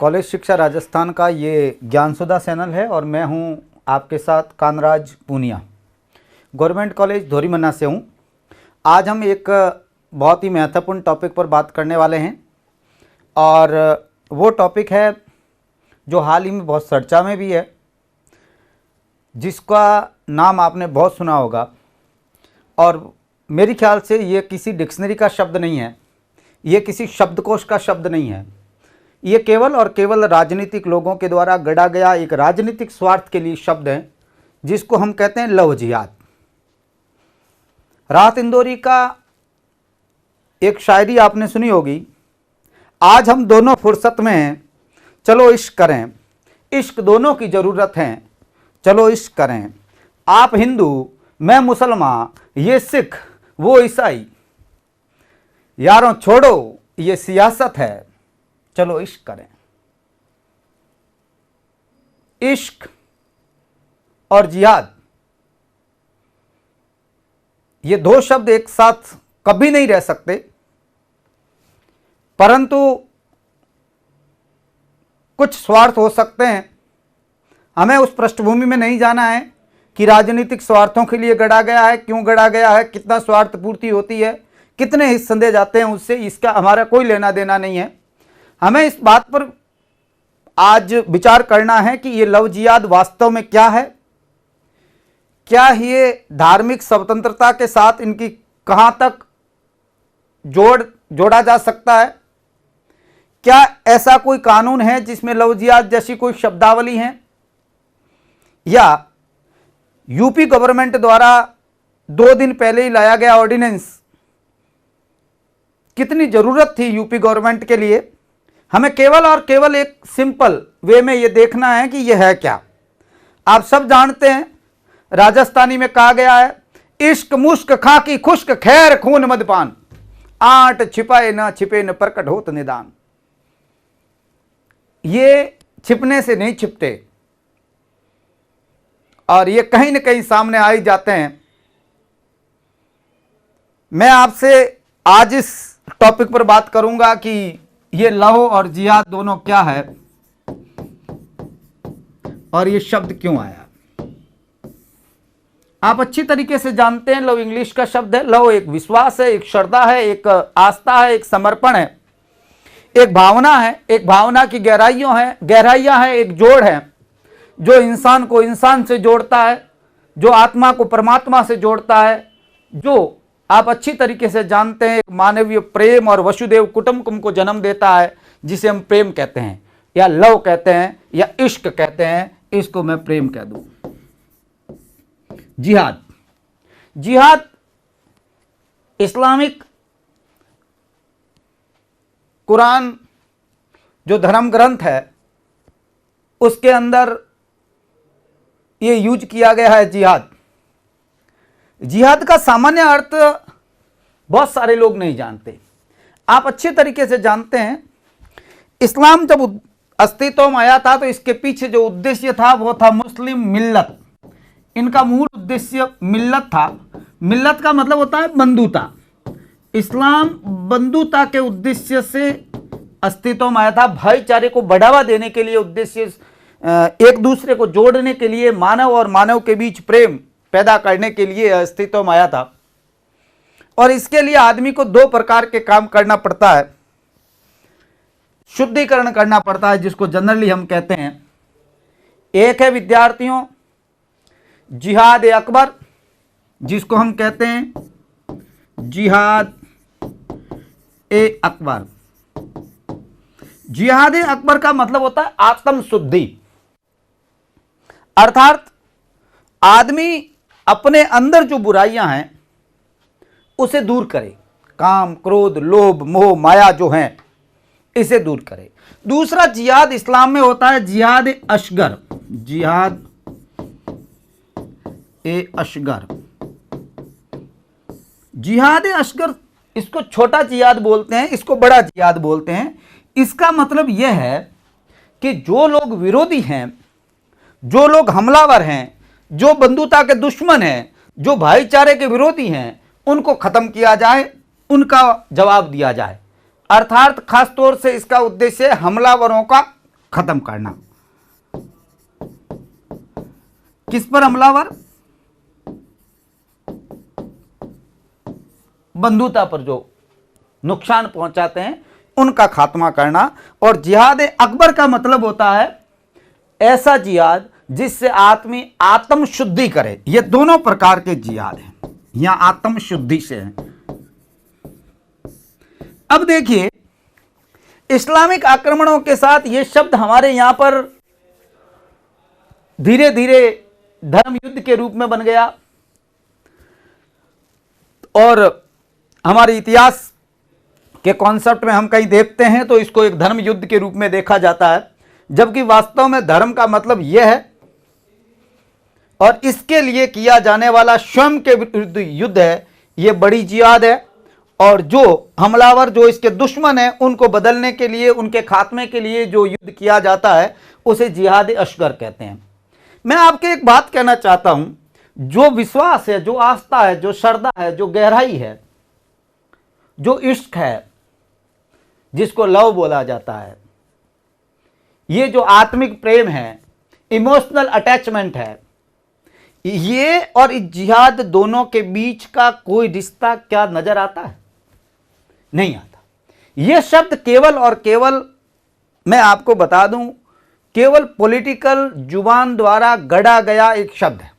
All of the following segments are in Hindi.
कॉलेज शिक्षा राजस्थान का ये ज्ञानसुधा चैनल है और मैं हूं आपके साथ कानराज पूनिया। गवर्नमेंट कॉलेज धोरीमन्ना से हूं। आज हम एक बहुत ही महत्वपूर्ण टॉपिक पर बात करने वाले हैं और वो टॉपिक है जो हाल ही में बहुत चर्चा में भी है, जिसका नाम आपने बहुत सुना होगा और मेरे ख्याल से ये किसी डिक्शनरी का शब्द नहीं है, ये किसी शब्दकोश का शब्द नहीं है। ये केवल और केवल राजनीतिक लोगों के द्वारा गढ़ा गया एक राजनीतिक स्वार्थ के लिए शब्द है, जिसको हम कहते हैं लव जिहाद। राहत इंदौरी का एक शायरी आपने सुनी होगी, आज हम दोनों फुर्सत में हैं, चलो इश्क करें, इश्क दोनों की ज़रूरत है, चलो इश्क करें। आप हिंदू मैं मुसलमान, ये सिख वो ईसाई, यारों छोड़ो ये सियासत है, चलो इश्क करें। इश्क और जिहाद, ये दो शब्द एक साथ कभी नहीं रह सकते, परंतु कुछ स्वार्थ हो सकते हैं। हमें उस पृष्ठभूमि में नहीं जाना है कि राजनीतिक स्वार्थों के लिए गढ़ा गया है, क्यों गढ़ा गया है, कितना स्वार्थ पूर्ति होती है, कितने हिस्से संदेह जाते हैं उससे, इसका हमारा कोई लेना देना नहीं है। हमें इस बात पर आज विचार करना है कि ये लव जिहाद वास्तव में क्या है, क्या ये धार्मिक स्वतंत्रता के साथ इनकी कहां तक जोड़ा जा सकता है, क्या ऐसा कोई कानून है जिसमें लव जिहाद जैसी कोई शब्दावली है, या यूपी गवर्नमेंट द्वारा 2 दिन पहले ही लाया गया ऑर्डिनेंस कितनी जरूरत थी यूपी गवर्नमेंट के लिए। हमें केवल और केवल एक सिंपल वे में ये देखना है कि यह है क्या। आप सब जानते हैं, राजस्थानी में कहा गया है, इश्क मुश्क खाकी खुश्क खैर खून मदपान, आंट छिपाए न छिपे न प्रकट होत निदान। ये छिपने से नहीं छिपते और ये कहीं न कहीं सामने आ ही जाते हैं। मैं आपसे आज इस टॉपिक पर बात करूंगा कि ये लव और जिहाद दोनों क्या है और ये शब्द क्यों आया। आप अच्छी तरीके से जानते हैं, लव इंग्लिश का शब्द है। लव एक विश्वास है, एक श्रद्धा है, एक आस्था है, एक समर्पण है, एक भावना है, एक भावना की गहराइयां हैं, एक जोड़ है जो इंसान को इंसान से जोड़ता है, जो आत्मा को परमात्मा से जोड़ता है, जो आप अच्छी तरीके से जानते हैं एक मानवीय प्रेम और वसुदेव कुटुंबकम को जन्म देता है, जिसे हम प्रेम कहते हैं या लव कहते हैं या इश्क कहते हैं। इसको मैं प्रेम कह दूं। जिहाद, जिहाद इस्लामिक कुरान जो धर्म ग्रंथ है उसके अंदर ये यूज किया गया है। जिहाद, जिहाद का सामान्य अर्थ बहुत सारे लोग नहीं जानते। आप अच्छे तरीके से जानते हैं, इस्लाम जब अस्तित्व में आया था तो इसके पीछे जो उद्देश्य था वो था मुस्लिम मिल्लत। इनका मूल उद्देश्य मिल्लत था। मिल्लत का मतलब होता है बंधुता। इस्लाम बंधुता के उद्देश्य से अस्तित्व में आया था, भाईचारे को बढ़ावा देने के लिए, उद्देश्य एक दूसरे को जोड़ने के लिए, मानव और मानव के बीच प्रेम पैदा करने के लिए अस्तित्व में आया था। और इसके लिए आदमी को 2 प्रकार के काम करना पड़ता है। शुद्धिकरण करना पड़ता है, जिसको जनरली हम कहते हैं। एक है विद्यार्थियों जिहाद ए अकबर, जिसको हम कहते हैं जिहाद ए अकबर। जिहाद ए अकबर का मतलब होता है आत्म शुद्धि, अर्थात आदमी अपने अंदर जो बुराइयां हैं उसे दूर करे, काम क्रोध लोभ मोह माया जो हैं इसे दूर करे। दूसरा जिहाद इस्लाम में होता है जिहाद ए असगर, जिहाद ए असगर। जिहाद ए असगर, इसको छोटा जिहाद बोलते हैं, इसको बड़ा जिहाद बोलते हैं। इसका मतलब यह है कि जो लोग विरोधी हैं, जो लोग हमलावर हैं, जो बंधुता के दुश्मन हैं, जो भाईचारे के विरोधी हैं, उनको खत्म किया जाए, उनका जवाब दिया जाए। अर्थात खास तौर से इसका उद्देश्य हमलावरों का खत्म करना। किस पर हमलावर? बंधुता पर जो नुकसान पहुंचाते हैं उनका खात्मा करना। और जिहाद अकबर का मतलब होता है ऐसा जिहाद जिससे आदमी आत्म शुद्धि करे। ये दोनों प्रकार के जिहाद हैं, यहां आत्म शुद्धि से है। अब देखिए इस्लामिक आक्रमणों के साथ ये शब्द हमारे यहां पर धीरे धीरे धर्म युद्ध के रूप में बन गया और हमारे इतिहास के कॉन्सेप्ट में हम कहीं देखते हैं तो इसको एक धर्म युद्ध के रूप में देखा जाता है, जबकि वास्तव में धर्म का मतलब यह है और इसके लिए किया जाने वाला स्वयं के विरुद्ध युद्ध है, यह बड़ी जिहाद है। और जो हमलावर, जो इसके दुश्मन हैं, उनको बदलने के लिए, उनके खात्मे के लिए जो युद्ध किया जाता है उसे जिहाद असगर कहते हैं। मैं आपके एक बात कहना चाहता हूं, जो विश्वास है, जो आस्था है, जो श्रद्धा है, जो गहराई है, जो इश्क है, जिसको लव बोला जाता है, ये जो आत्मिक प्रेम है, इमोशनल अटैचमेंट है, ये और इस जिहाद दोनों के बीच का कोई रिश्ता क्या नजर आता है? नहीं आता। यह शब्द केवल और केवल, मैं आपको बता दूं, केवल पॉलिटिकल जुबान द्वारा गढ़ा गया एक शब्द है,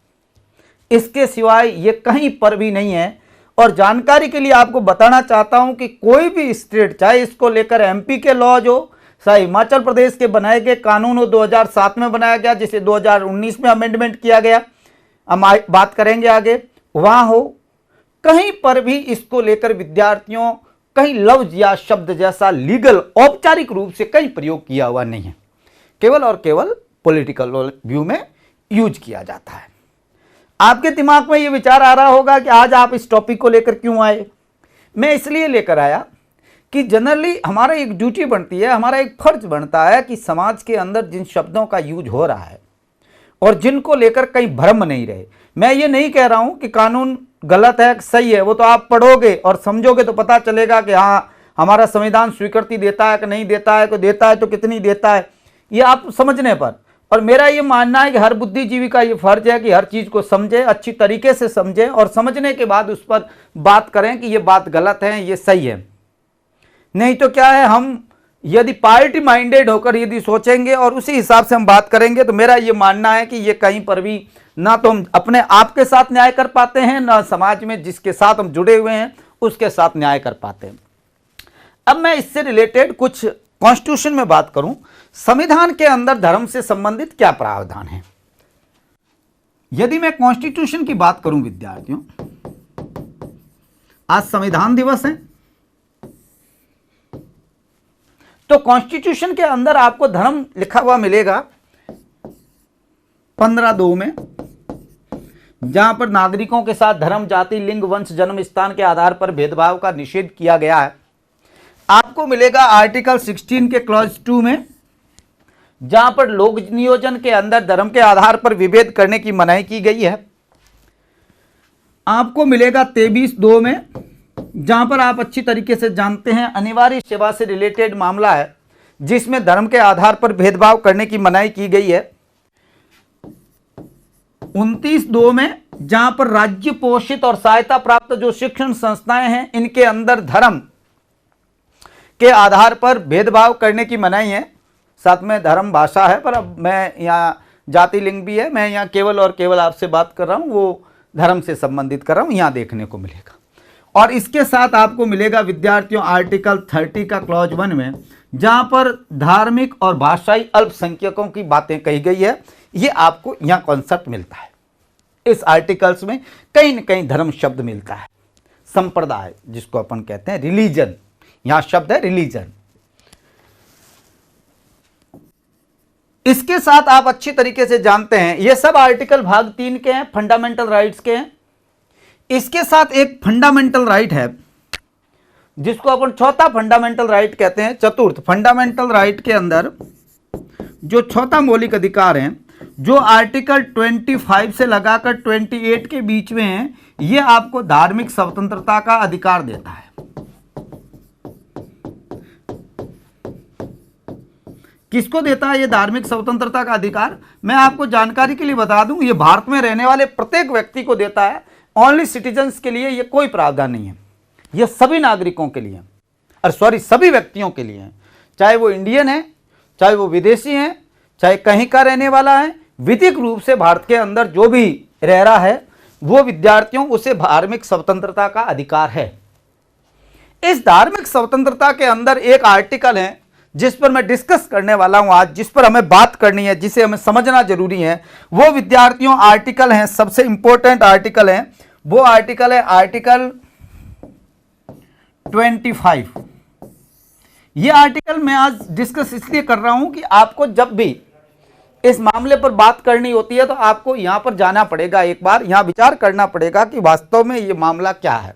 इसके सिवाय यह कहीं पर भी नहीं है। और जानकारी के लिए आपको बताना चाहता हूं कि कोई भी स्टेट, चाहे इसको लेकर एमपी के लॉज हो, चाहे हिमाचल प्रदेश के बनाए गए कानून हो, 2007 में बनाया गया, जिसे 2019 में अमेंडमेंट किया गया, हम बात करेंगे आगे, वहां हो, कहीं पर भी इसको लेकर विद्यार्थियों कहीं लफ्ज या शब्द जैसा लीगल औपचारिक रूप से कहीं प्रयोग किया हुआ नहीं है, केवल और केवल पॉलिटिकल व्यू में यूज किया जाता है। आपके दिमाग में यह विचार आ रहा होगा कि आज आप इस टॉपिक को लेकर क्यों आए? मैं इसलिए लेकर आया कि जनरली हमारा एक ड्यूटी बनती है, हमारा एक फर्ज बनता है कि समाज के अंदर जिन शब्दों का यूज हो रहा है और जिनको लेकर कहीं भ्रम नहीं रहे। मैं ये नहीं कह रहा हूं कि कानून गलत है, सही है, वो तो आप पढ़ोगे और समझोगे तो पता चलेगा कि हाँ हमारा संविधान स्वीकृति देता है कि नहीं देता है, को देता है तो कितनी देता है, ये आप समझने पर। और मेरा ये मानना है कि हर बुद्धिजीवी का ये फर्ज है कि हर चीज़ को समझे, अच्छी तरीके से समझे और समझने के बाद उस पर बात करें कि ये बात गलत है, ये सही है। नहीं तो क्या है, हम यदि पार्टी माइंडेड होकर यदि सोचेंगे और उसी हिसाब से हम बात करेंगे तो मेरा ये मानना है कि ये कहीं पर भी ना तो हम अपने आप के साथ न्याय कर पाते हैं, ना समाज में जिसके साथ हम जुड़े हुए हैं उसके साथ न्याय कर पाते हैं। अब मैं इससे रिलेटेड कुछ कॉन्स्टिट्यूशन में बात करूं, संविधान के अंदर धर्म से संबंधित क्या प्रावधान है। यदि मैं कॉन्स्टिट्यूशन की बात करूं विद्यार्थियों, आज संविधान दिवस है, तो कॉन्स्टिट्यूशन के अंदर आपको धर्म लिखा हुआ मिलेगा 15(2) में, जहां पर नागरिकों के साथ धर्म, जाति, लिंग, वंश, जन्म स्थान के आधार पर भेदभाव का निषेध किया गया है। आपको मिलेगा आर्टिकल 16 के क्लॉज 2 में, जहां पर लोक नियोजन के अंदर धर्म के आधार पर विभेद करने की मनाही की गई है। आपको मिलेगा 23(2) में, जहां पर आप अच्छी तरीके से जानते हैं अनिवार्य सेवा से रिलेटेड मामला है जिसमें धर्म के आधार पर भेदभाव करने की मनाही की गई है। 29(2) में, जहां पर राज्य पोषित और सहायता प्राप्त जो शिक्षण संस्थाएं हैं इनके अंदर धर्म के आधार पर भेदभाव करने की मनाही है। साथ में धर्म भाषा है, पर अब मैं यहाँ जाति लिंग भी है, मैं यहाँ केवल और केवल आपसे बात कर रहा हूँ, वो धर्म से संबंधित कर रहा हूँ, यहाँ देखने को मिलेगा। और इसके साथ आपको मिलेगा विद्यार्थियों आर्टिकल 30 का क्लॉज 1 में, जहां पर धार्मिक और भाषाई अल्पसंख्यकों की बातें कही गई है। ये आपको यहाँ कॉन्सेप्ट मिलता है, इस आर्टिकल्स में कहीं न कहीं धर्म शब्द मिलता है। संप्रदाय जिसको अपन कहते हैं, रिलीजन, यहां शब्द है रिलीजन। इसके साथ आप अच्छी तरीके से जानते हैं ये सब आर्टिकल भाग 3 के हैं, फंडामेंटल राइट्स के हैं। इसके साथ एक फंडामेंटल राइट है जिसको अपन चौथा फंडामेंटल राइट कहते हैं। चतुर्थ फंडामेंटल राइट के अंदर जो चौथा मौलिक अधिकार है, जो आर्टिकल 25 से लगाकर 28 के बीच में है, ये आपको धार्मिक स्वतंत्रता का अधिकार देता है किसको देता है ये धार्मिक स्वतंत्रता का अधिकार? मैं आपको जानकारी के लिए बता दूं, ये भारत में रहने वाले प्रत्येक व्यक्ति को देता है। ओनली सिटीजन्स के लिए ये कोई प्रावधान नहीं है, ये सभी नागरिकों के लिए है, और सॉरी सभी व्यक्तियों के लिए है, चाहे वो इंडियन है, चाहे वो विदेशी हैं, चाहे कहीं का रहने वाला है। विधिक रूप से भारत के अंदर जो भी रह रहा है वो विद्यार्थियों, उसे धार्मिक स्वतंत्रता का अधिकार है। इस धार्मिक स्वतंत्रता के अंदर एक आर्टिकल है जिस पर मैं डिस्कस करने वाला हूं आज, जिस पर हमें बात करनी है, जिसे हमें समझना जरूरी है। वो विद्यार्थियों आर्टिकल है, सबसे इंपॉर्टेंट आर्टिकल है, वो आर्टिकल है आर्टिकल 25। ये आर्टिकल मैं आज डिस्कस इसलिए कर रहा हूं कि आपको जब भी इस मामले पर बात करनी होती है तो आपको यहां पर जाना पड़ेगा, एक बार यहां विचार करना पड़ेगा कि वास्तव में ये मामला क्या है।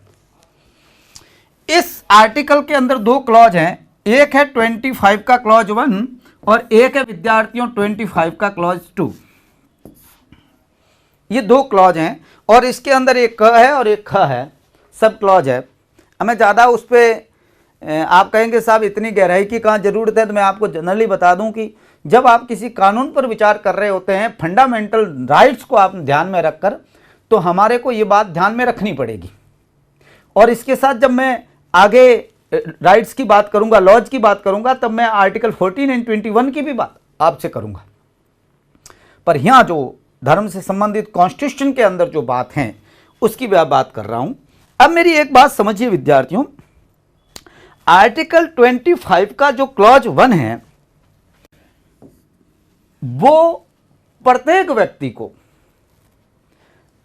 इस आर्टिकल के अंदर दो क्लॉज हैं, एक है 25 का क्लॉज 1 और एक है विद्यार्थियों 25 का क्लॉज 2। ये दो क्लॉज हैं और इसके अंदर एक क है और एक ख है, सब क्लॉज है। हमें ज़्यादा उस पर आप कहेंगे साहब इतनी गहराई की कहाँ ज़रूरत है, तो मैं आपको जनरली बता दूं कि जब आप किसी कानून पर विचार कर रहे होते हैं, फंडामेंटल राइट्स को आप ध्यान में रखकर, तो हमारे को ये बात ध्यान में रखनी पड़ेगी। और इसके साथ जब मैं आगे राइट्स की बात करूंगा, लॉज की बात करूंगा, तब मैं आर्टिकल 14 एंड 21 की भी बात आपसे करूंगा। पर यहां जो धर्म से संबंधित कॉन्स्टिट्यूशन के अंदर जो बात है उसकी मैं बात कर रहा हूं। अब मेरी एक बात समझिए विद्यार्थियों, आर्टिकल 25 का जो क्लॉज 1 है वो प्रत्येक व्यक्ति को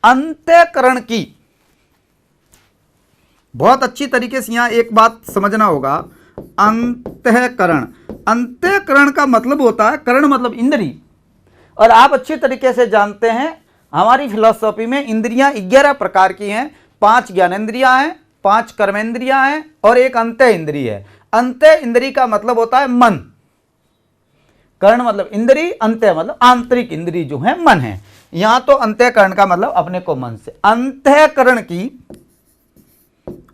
अंतःकरण की, बहुत अच्छी तरीके से यहां एक बात समझना होगा, अंतःकरण। अंतःकरण का मतलब होता है, करण मतलब इंद्री, और आप अच्छी तरीके से जानते हैं हमारी फिलॉसफी में इंद्रियां 11 प्रकार की हैं। 5 ज्ञानेंद्रियां हैं, 5 कर्मेंद्रियां हैं और एक अंतः इंद्रिय है। अंतः इंद्रिय का मतलब होता है मन, कर्ण मतलब इंद्री, अंतः मतलब आंतरिक इंद्री जो है मन है। यहां तो अंतःकरण का मतलब अपने को मन से, अंतःकरण की।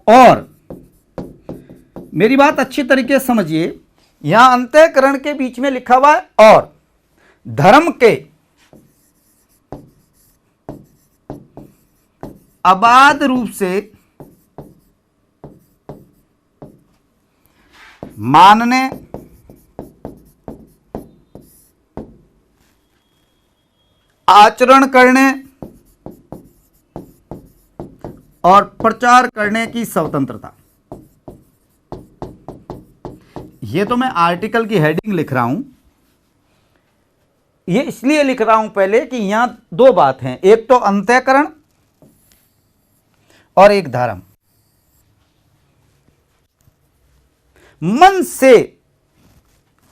और मेरी बात अच्छी तरीके से समझिए, यहां अंतःकरण के बीच में लिखा हुआ है और धर्म के अबाध रूप से मानने आचरण करने और प्रचार करने की स्वतंत्रता। ये तो मैं आर्टिकल की हेडिंग लिख रहा हूं, ये इसलिए लिख रहा हूं पहले कि यहां दो बात हैं, एक तो अंतःकरण और एक धर्म। मन से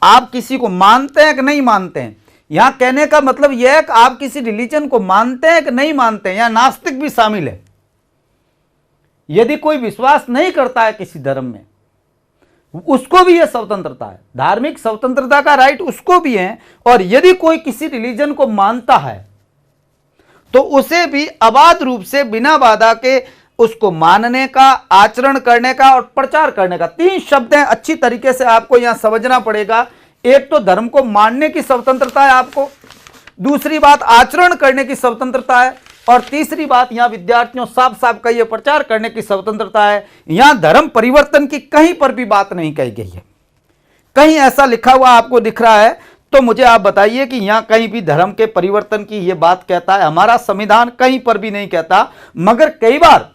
आप किसी को मानते हैं कि नहीं मानते हैं, यहां कहने का मतलब यह है कि आप किसी रिलीजन को मानते हैं कि नहीं मानते हैं, यहां नास्तिक भी शामिल है। यदि कोई विश्वास नहीं करता है किसी धर्म में, उसको भी यह स्वतंत्रता है, धार्मिक स्वतंत्रता का राइट उसको भी है। और यदि कोई किसी रिलीजन को मानता है तो उसे भी अबाध रूप से बिना बाधा के उसको मानने का, आचरण करने का और प्रचार करने का। 3 शब्द हैं, अच्छी तरीके से आपको यहां समझना पड़ेगा। एक तो धर्म को मानने की स्वतंत्रता है आपको, दूसरी बात आचरण करने की स्वतंत्रता है, और तीसरी बात यहां विद्यार्थियों साफ साफ कहिए प्रचार करने की स्वतंत्रता है। यहां धर्म परिवर्तन की कहीं पर भी बात नहीं कही गई है। कहीं ऐसा लिखा हुआ आपको दिख रहा है तो मुझे आप बताइए कि यहां कहीं भी धर्म के परिवर्तन की यह बात कहता है? हमारा संविधान कहीं पर भी नहीं कहता। मगर कई बार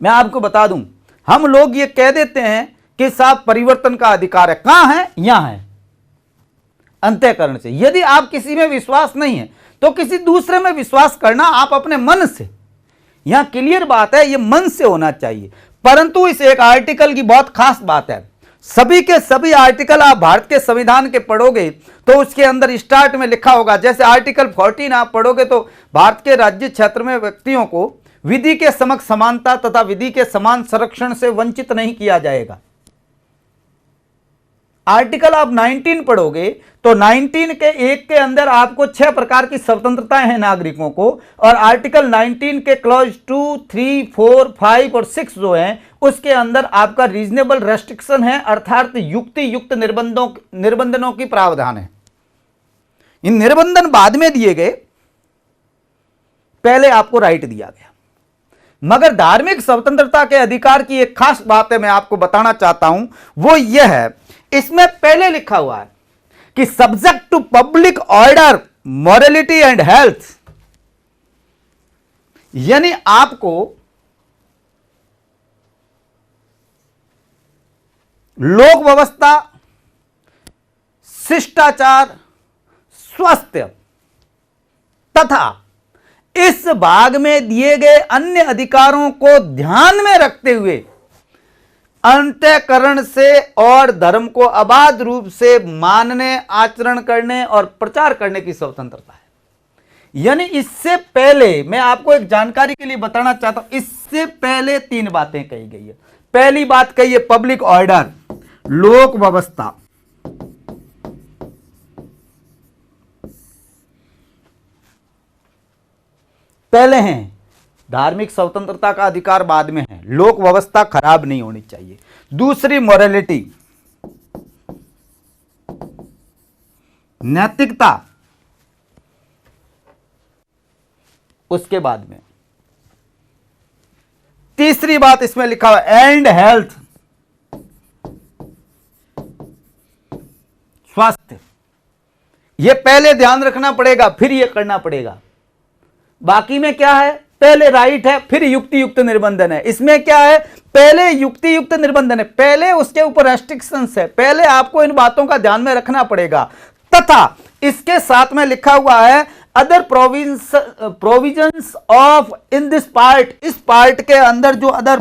मैं आपको बता दूं, हम लोग ये कह देते हैं कि साहब परिवर्तन का अधिकार है। कहां है? यहां है, अंतःकरण से। यदि आप किसी में विश्वास नहीं है तो किसी दूसरे में विश्वास करना आप अपने मन से, यहां क्लियर बात है, ये मन से होना चाहिए। परंतु इस एक आर्टिकल की बहुत खास बात है, सभी के सभी आर्टिकल आप भारत के संविधान के पढ़ोगे तो उसके अंदर स्टार्ट में लिखा होगा, जैसे आर्टिकल 14 आप पढ़ोगे तो भारत के राज्य क्षेत्र में व्यक्तियों को विधि के समक्ष समानता तथा विधि के समान संरक्षण से वंचित नहीं किया जाएगा। आर्टिकल आप 19 पढ़ोगे तो 19 के एक के अंदर आपको 6 प्रकार की स्वतंत्रताएं हैं नागरिकों को, और आर्टिकल 19 के क्लॉज 2, 3, 4, 5 और 6 जो हैं उसके अंदर आपका रीजनेबल रेस्ट्रिक्शन है, अर्थात युक्ति युक्त निर्बंधनों की प्रावधान है। इन निर्बंधन बाद में दिए गए, पहले आपको राइट दिया गया। मगर धार्मिक स्वतंत्रता के अधिकार की एक खास बात है, मैं आपको बताना चाहता हूं, वो यह है, इसमें पहले लिखा हुआ है कि subject to public order, morality and health. यानी आपको लोक व्यवस्था, शिष्टाचार, स्वास्थ्य तथा इस भाग में दिए गए अन्य अधिकारों को ध्यान में रखते हुए अंतःकरण से और धर्म को अबाध रूप से मानने, आचरण करने और प्रचार करने की स्वतंत्रता है। यानी इससे पहले मैं आपको एक जानकारी के लिए बताना चाहता हूं, इससे पहले 3 बातें कही गई है। पहली बात कही है पब्लिक ऑर्डर, लोक व्यवस्था, पहले हैं। धार्मिक स्वतंत्रता का अधिकार बाद में है। लोक व्यवस्था खराब नहीं होनी चाहिए। दूसरी मोरालिटी, नैतिकता, उसके बाद में तीसरी बात इसमें लिखा हुआ एंड हेल्थ, स्वास्थ्य। यह पहले ध्यान रखना पड़ेगा, फिर यह करना पड़ेगा। बाकी में क्या है, पहले राइट है, फिर युक्ति युक्त निर्बंधन है। इसमें क्या है, पहले युक्ति युक्त निर्बंधन है, पहले उसके ऊपर रेस्ट्रिक्शंस है, पहले आपको इन बातों का ध्यान में रखना पड़ेगा। तथा इसके साथ में लिखा हुआ है other provisions of in this part, इस पार्ट के अंदर जो अदर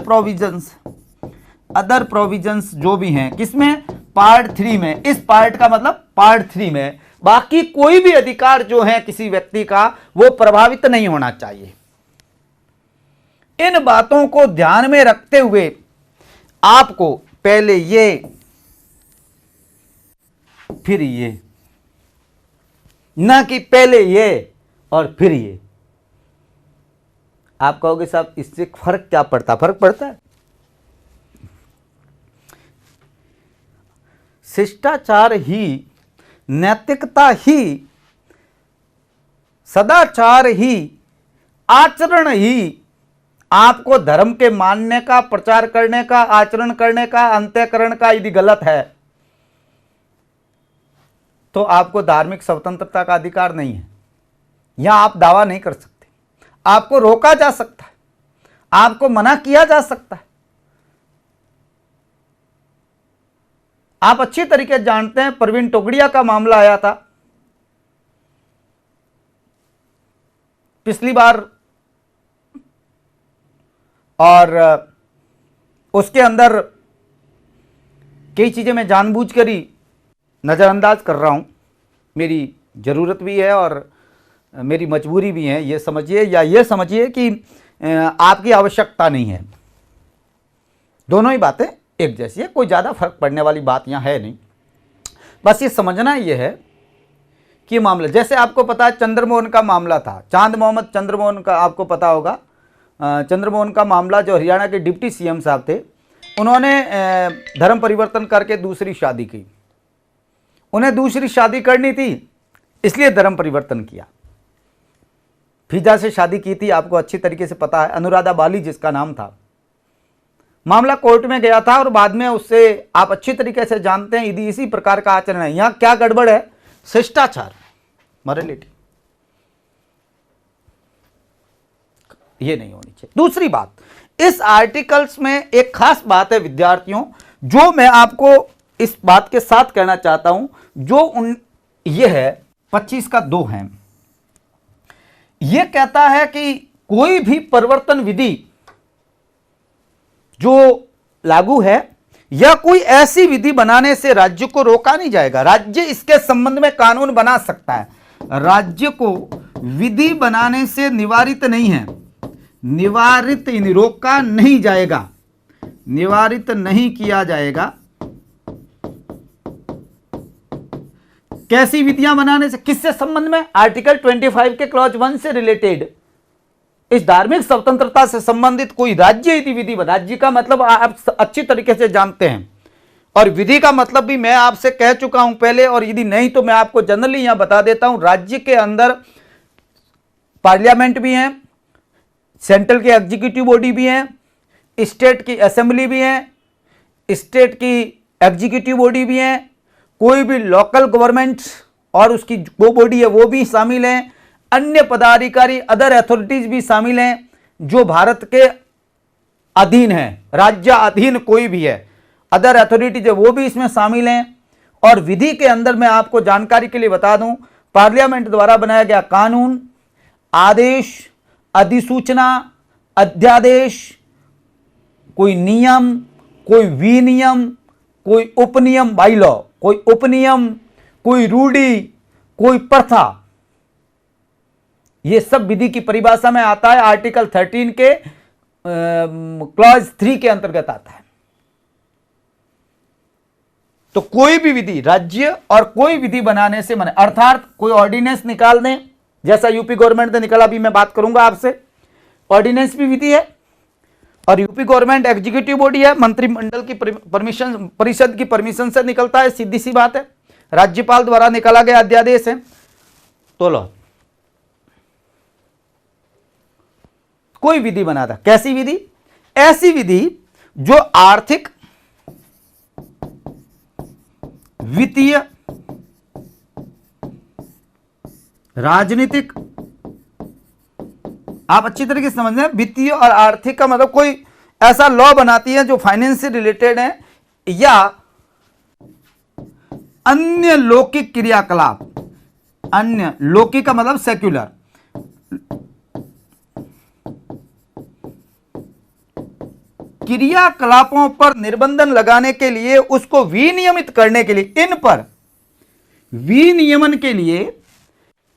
प्रोविजंस जो भी हैं, किसमें, पार्ट 3 में। इस पार्ट का मतलब पार्ट 3 में बाकी कोई भी अधिकार जो है किसी व्यक्ति का, वो प्रभावित नहीं होना चाहिए। इन बातों को ध्यान में रखते हुए आपको पहले ये फिर ये, ना कि पहले ये और फिर ये। आप कहोगे साहब इससे फर्क क्या पड़ता? फर्क पड़ता है। शिष्टाचार ही, नैतिकता ही, सदाचार ही, आचरण ही आपको धर्म के मानने का, प्रचार करने का, आचरण करने का, अंतःकरण का यदि गलत है तो आपको धार्मिक स्वतंत्रता का अधिकार नहीं है। यहां आप दावा नहीं कर सकते। आपको रोका जा सकता है, आपको मना किया जा सकता है। आप अच्छी तरीके से जानते हैं, प्रवीण टोगड़िया का मामला आया था पिछली बार, और उसके अंदर कई चीजें मैं जानबूझकर ही नजरअंदाज कर रहा हूं। मेरी जरूरत भी है और मेरी मजबूरी भी है, ये समझिए, या ये समझिए कि आपकी आवश्यकता नहीं है। दोनों ही बातें एक जैसी है, कोई ज़्यादा फर्क पड़ने वाली बात यहाँ है नहीं। बस ये समझना ये है कि मामला, जैसे आपको पता है चंद्रमोहन का मामला था, चांद मोहम्मद चंद्रमोहन का आपको पता होगा। चंद्रमोहन का मामला, जो हरियाणा के डिप्टी सीएम साहब थे, उन्होंने धर्म परिवर्तन करके दूसरी शादी की। उन्हें दूसरी शादी करनी थी, इसलिए धर्म परिवर्तन किया। फिजा से शादी की थी, आपको अच्छी तरीके से पता है, अनुराधा बाली जिसका नाम था। मामला कोर्ट में गया था और बाद में उससे आप अच्छी तरीके से जानते हैं यदि इसी प्रकार का आचरण है। यहां क्या गड़बड़ है, शिष्टाचार, मॉरलिटी, ये नहीं होनी चाहिए। दूसरी बात, इस आर्टिकल्स में एक खास बात है विद्यार्थियों, जो मैं आपको इस बात के साथ कहना चाहता हूं, जो ये है 25 का 2 है। यह कहता है कि कोई भी परिवर्तन विधि जो लागू है या कोई ऐसी विधि बनाने से राज्य को रोका नहीं जाएगा। राज्य इसके संबंध में कानून बना सकता है, राज्य को विधि बनाने से निवारित नहीं है, निवारित रोका नहीं जाएगा, निवारित नहीं किया जाएगा कैसी विधियां बनाने से, किससे संबंध में? आर्टिकल 25 के क्लॉज 1 से रिलेटेड, इस धार्मिक स्वतंत्रता से संबंधित कोई राज्य यदि विधि, राज्य का मतलब आप अच्छी तरीके से जानते हैं, और विधि का मतलब भी मैं आपसे कह चुका हूं पहले, और यदि नहीं तो मैं आपको जनरली यहां बता देता हूं। राज्य के अंदर पार्लियामेंट भी है, सेंट्रल की एग्जीक्यूटिव बॉडी भी है, स्टेट की असेंबली भी है, स्टेट की एग्जीक्यूटिव बॉडी भी है, कोई भी लोकल गवर्नमेंट और उसकी वो बॉडी है वो भी शामिल है, अन्य पदाधिकारी अदर अथॉरिटीज भी शामिल हैं जो भारत के अधीन है, राज्य अधीन कोई भी है, अदर अथॉरिटीज है वो भी इसमें शामिल हैं। और विधि के अंदर मैं आपको जानकारी के लिए बता दूं, पार्लियामेंट द्वारा बनाया गया कानून, आदेश, अधिसूचना, अध्यादेश, कोई नियम, कोई विनियम, कोई उपनियम, बाई लॉ, कोई उपनियम, कोई रूढ़ी, कोई प्रथा, ये सब विधि की परिभाषा में आता है। आर्टिकल 13 के क्लॉज 3 के अंतर्गत आता है। तो कोई भी विधि, राज्य और कोई विधि बनाने से मना, अर्थात कोई ऑर्डिनेंस निकाल दें, जैसा यूपी गवर्नमेंट ने निकाला, अभी मैं बात करूंगा आपसे, ऑर्डिनेंस भी विधि है, और यूपी गवर्नमेंट एग्जीक्यूटिव बॉडी है, मंत्रिमंडल की परमिशन, परिषद की परमिशन से निकलता है, सीधी सी बात है, राज्यपाल द्वारा निकाला गया अध्यादेश है। तो लो, कोई विधि बनाता, कैसी विधि? ऐसी विधि जो आर्थिक, वित्तीय, राजनीतिक, आप अच्छी तरीके से समझ रहे हैं, वित्तीय और आर्थिक का मतलब कोई ऐसा लॉ बनाती है जो फाइनेंस से रिलेटेड है, या अन्य लौकिक क्रियाकलाप, अन्य लौकिक का मतलब सेक्युलर, क्रियाकलापों पर निर्बंधन लगाने के लिए, उसको विनियमित करने के लिए, इन पर विनियमन के लिए,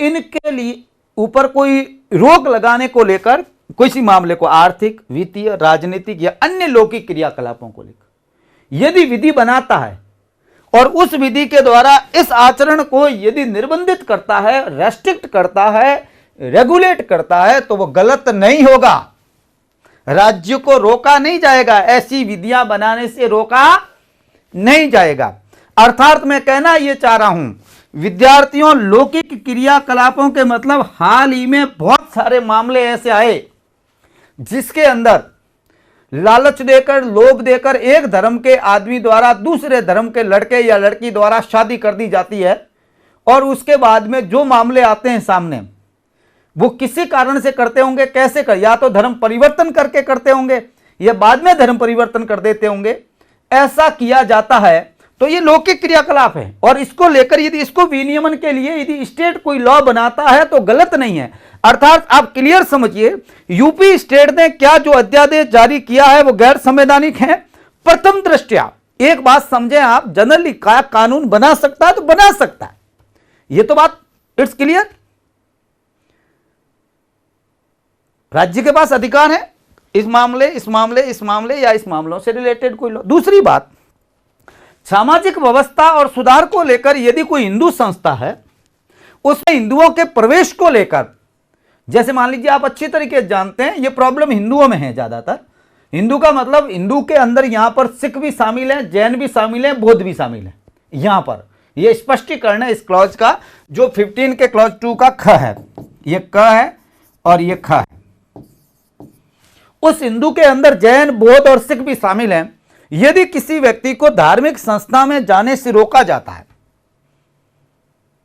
इनके लिए ऊपर कोई रोक लगाने को लेकर, किसी मामले को, आर्थिक, वित्तीय, राजनीतिक या अन्य लौकिक क्रियाकलापों को लेकर यदि विधि बनाता है और उस विधि के द्वारा इस आचरण को यदि निर्बंधित करता है, रेस्ट्रिक्ट करता है, रेगुलेट करता है, तो वो गलत नहीं होगा, राज्य को रोका नहीं जाएगा, ऐसी विधियां बनाने से रोका नहीं जाएगा। अर्थात मैं कहना यह चाह रहा हूं, विद्यार्थियों, लौकिक क्रियाकलापों के मतलब हाल ही में बहुत सारे मामले ऐसे आए जिसके अंदर लालच देकर, लोभ देकर एक धर्म के आदमी द्वारा दूसरे धर्म के लड़के या लड़की द्वारा शादी कर दी जाती है, और उसके बाद में जो मामले आते हैं सामने, वो किसी कारण से करते होंगे, कैसे कर, या तो धर्म परिवर्तन करके करते होंगे या बाद में धर्म परिवर्तन कर देते होंगे, ऐसा किया जाता है, तो ये लौकिक क्रियाकलाप है। और इसको लेकर यदि इसको विनियमन के लिए यदि स्टेट कोई लॉ बनाता है तो गलत नहीं है। अर्थात आप क्लियर समझिए, यूपी स्टेट ने क्या जो अध्यादेश जारी किया है वो गैर संवैधानिक है प्रथम दृष्टया। एक बात समझें आप, जनरली कानून बना सकता है तो बना सकता है, ये तो बात इट्स क्लियर, राज्य के पास अधिकार है इस मामले, इस मामले, इस मामले या इस मामलों से रिलेटेड कोई लॉ। दूसरी बात, सामाजिक व्यवस्था और सुधार को लेकर यदि कोई हिंदू संस्था है, उसमें हिंदुओं के प्रवेश को लेकर, जैसे मान लीजिए, आप अच्छी तरीके से जानते हैं ये प्रॉब्लम हिंदुओं में है ज्यादातर। हिंदू का मतलब हिंदू के अंदर यहां पर सिख भी शामिल है, जैन भी शामिल है, बौद्ध भी शामिल है। यहां पर यह स्पष्टीकरण है इस क्लॉज का, जो 15 के क्लॉज 2 का ख है, यह क है और यह ख है। उस हिंदू के अंदर जैन, बौद्ध और सिख भी शामिल हैं। यदि किसी व्यक्ति को धार्मिक संस्था में जाने से रोका जाता है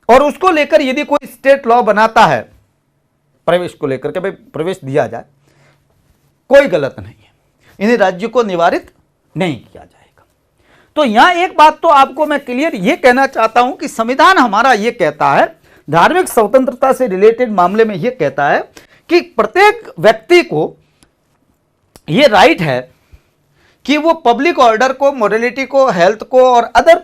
और उसको लेकर यदि कोई स्टेट लॉ बनाता है प्रवेश को लेकर के, भाई प्रवेश दिया जाए, कोई गलत नहीं है, इन्हें राज्य को निवारित नहीं किया जाएगा। तो यहां एक बात तो आपको मैं क्लियर ये कहना चाहता हूं कि संविधान हमारा ये कहता है, धार्मिक स्वतंत्रता से रिलेटेड मामले में ये कहता है कि प्रत्येक व्यक्ति को ये राइट है कि वो पब्लिक ऑर्डर को, मोरालिटी को, हेल्थ को और other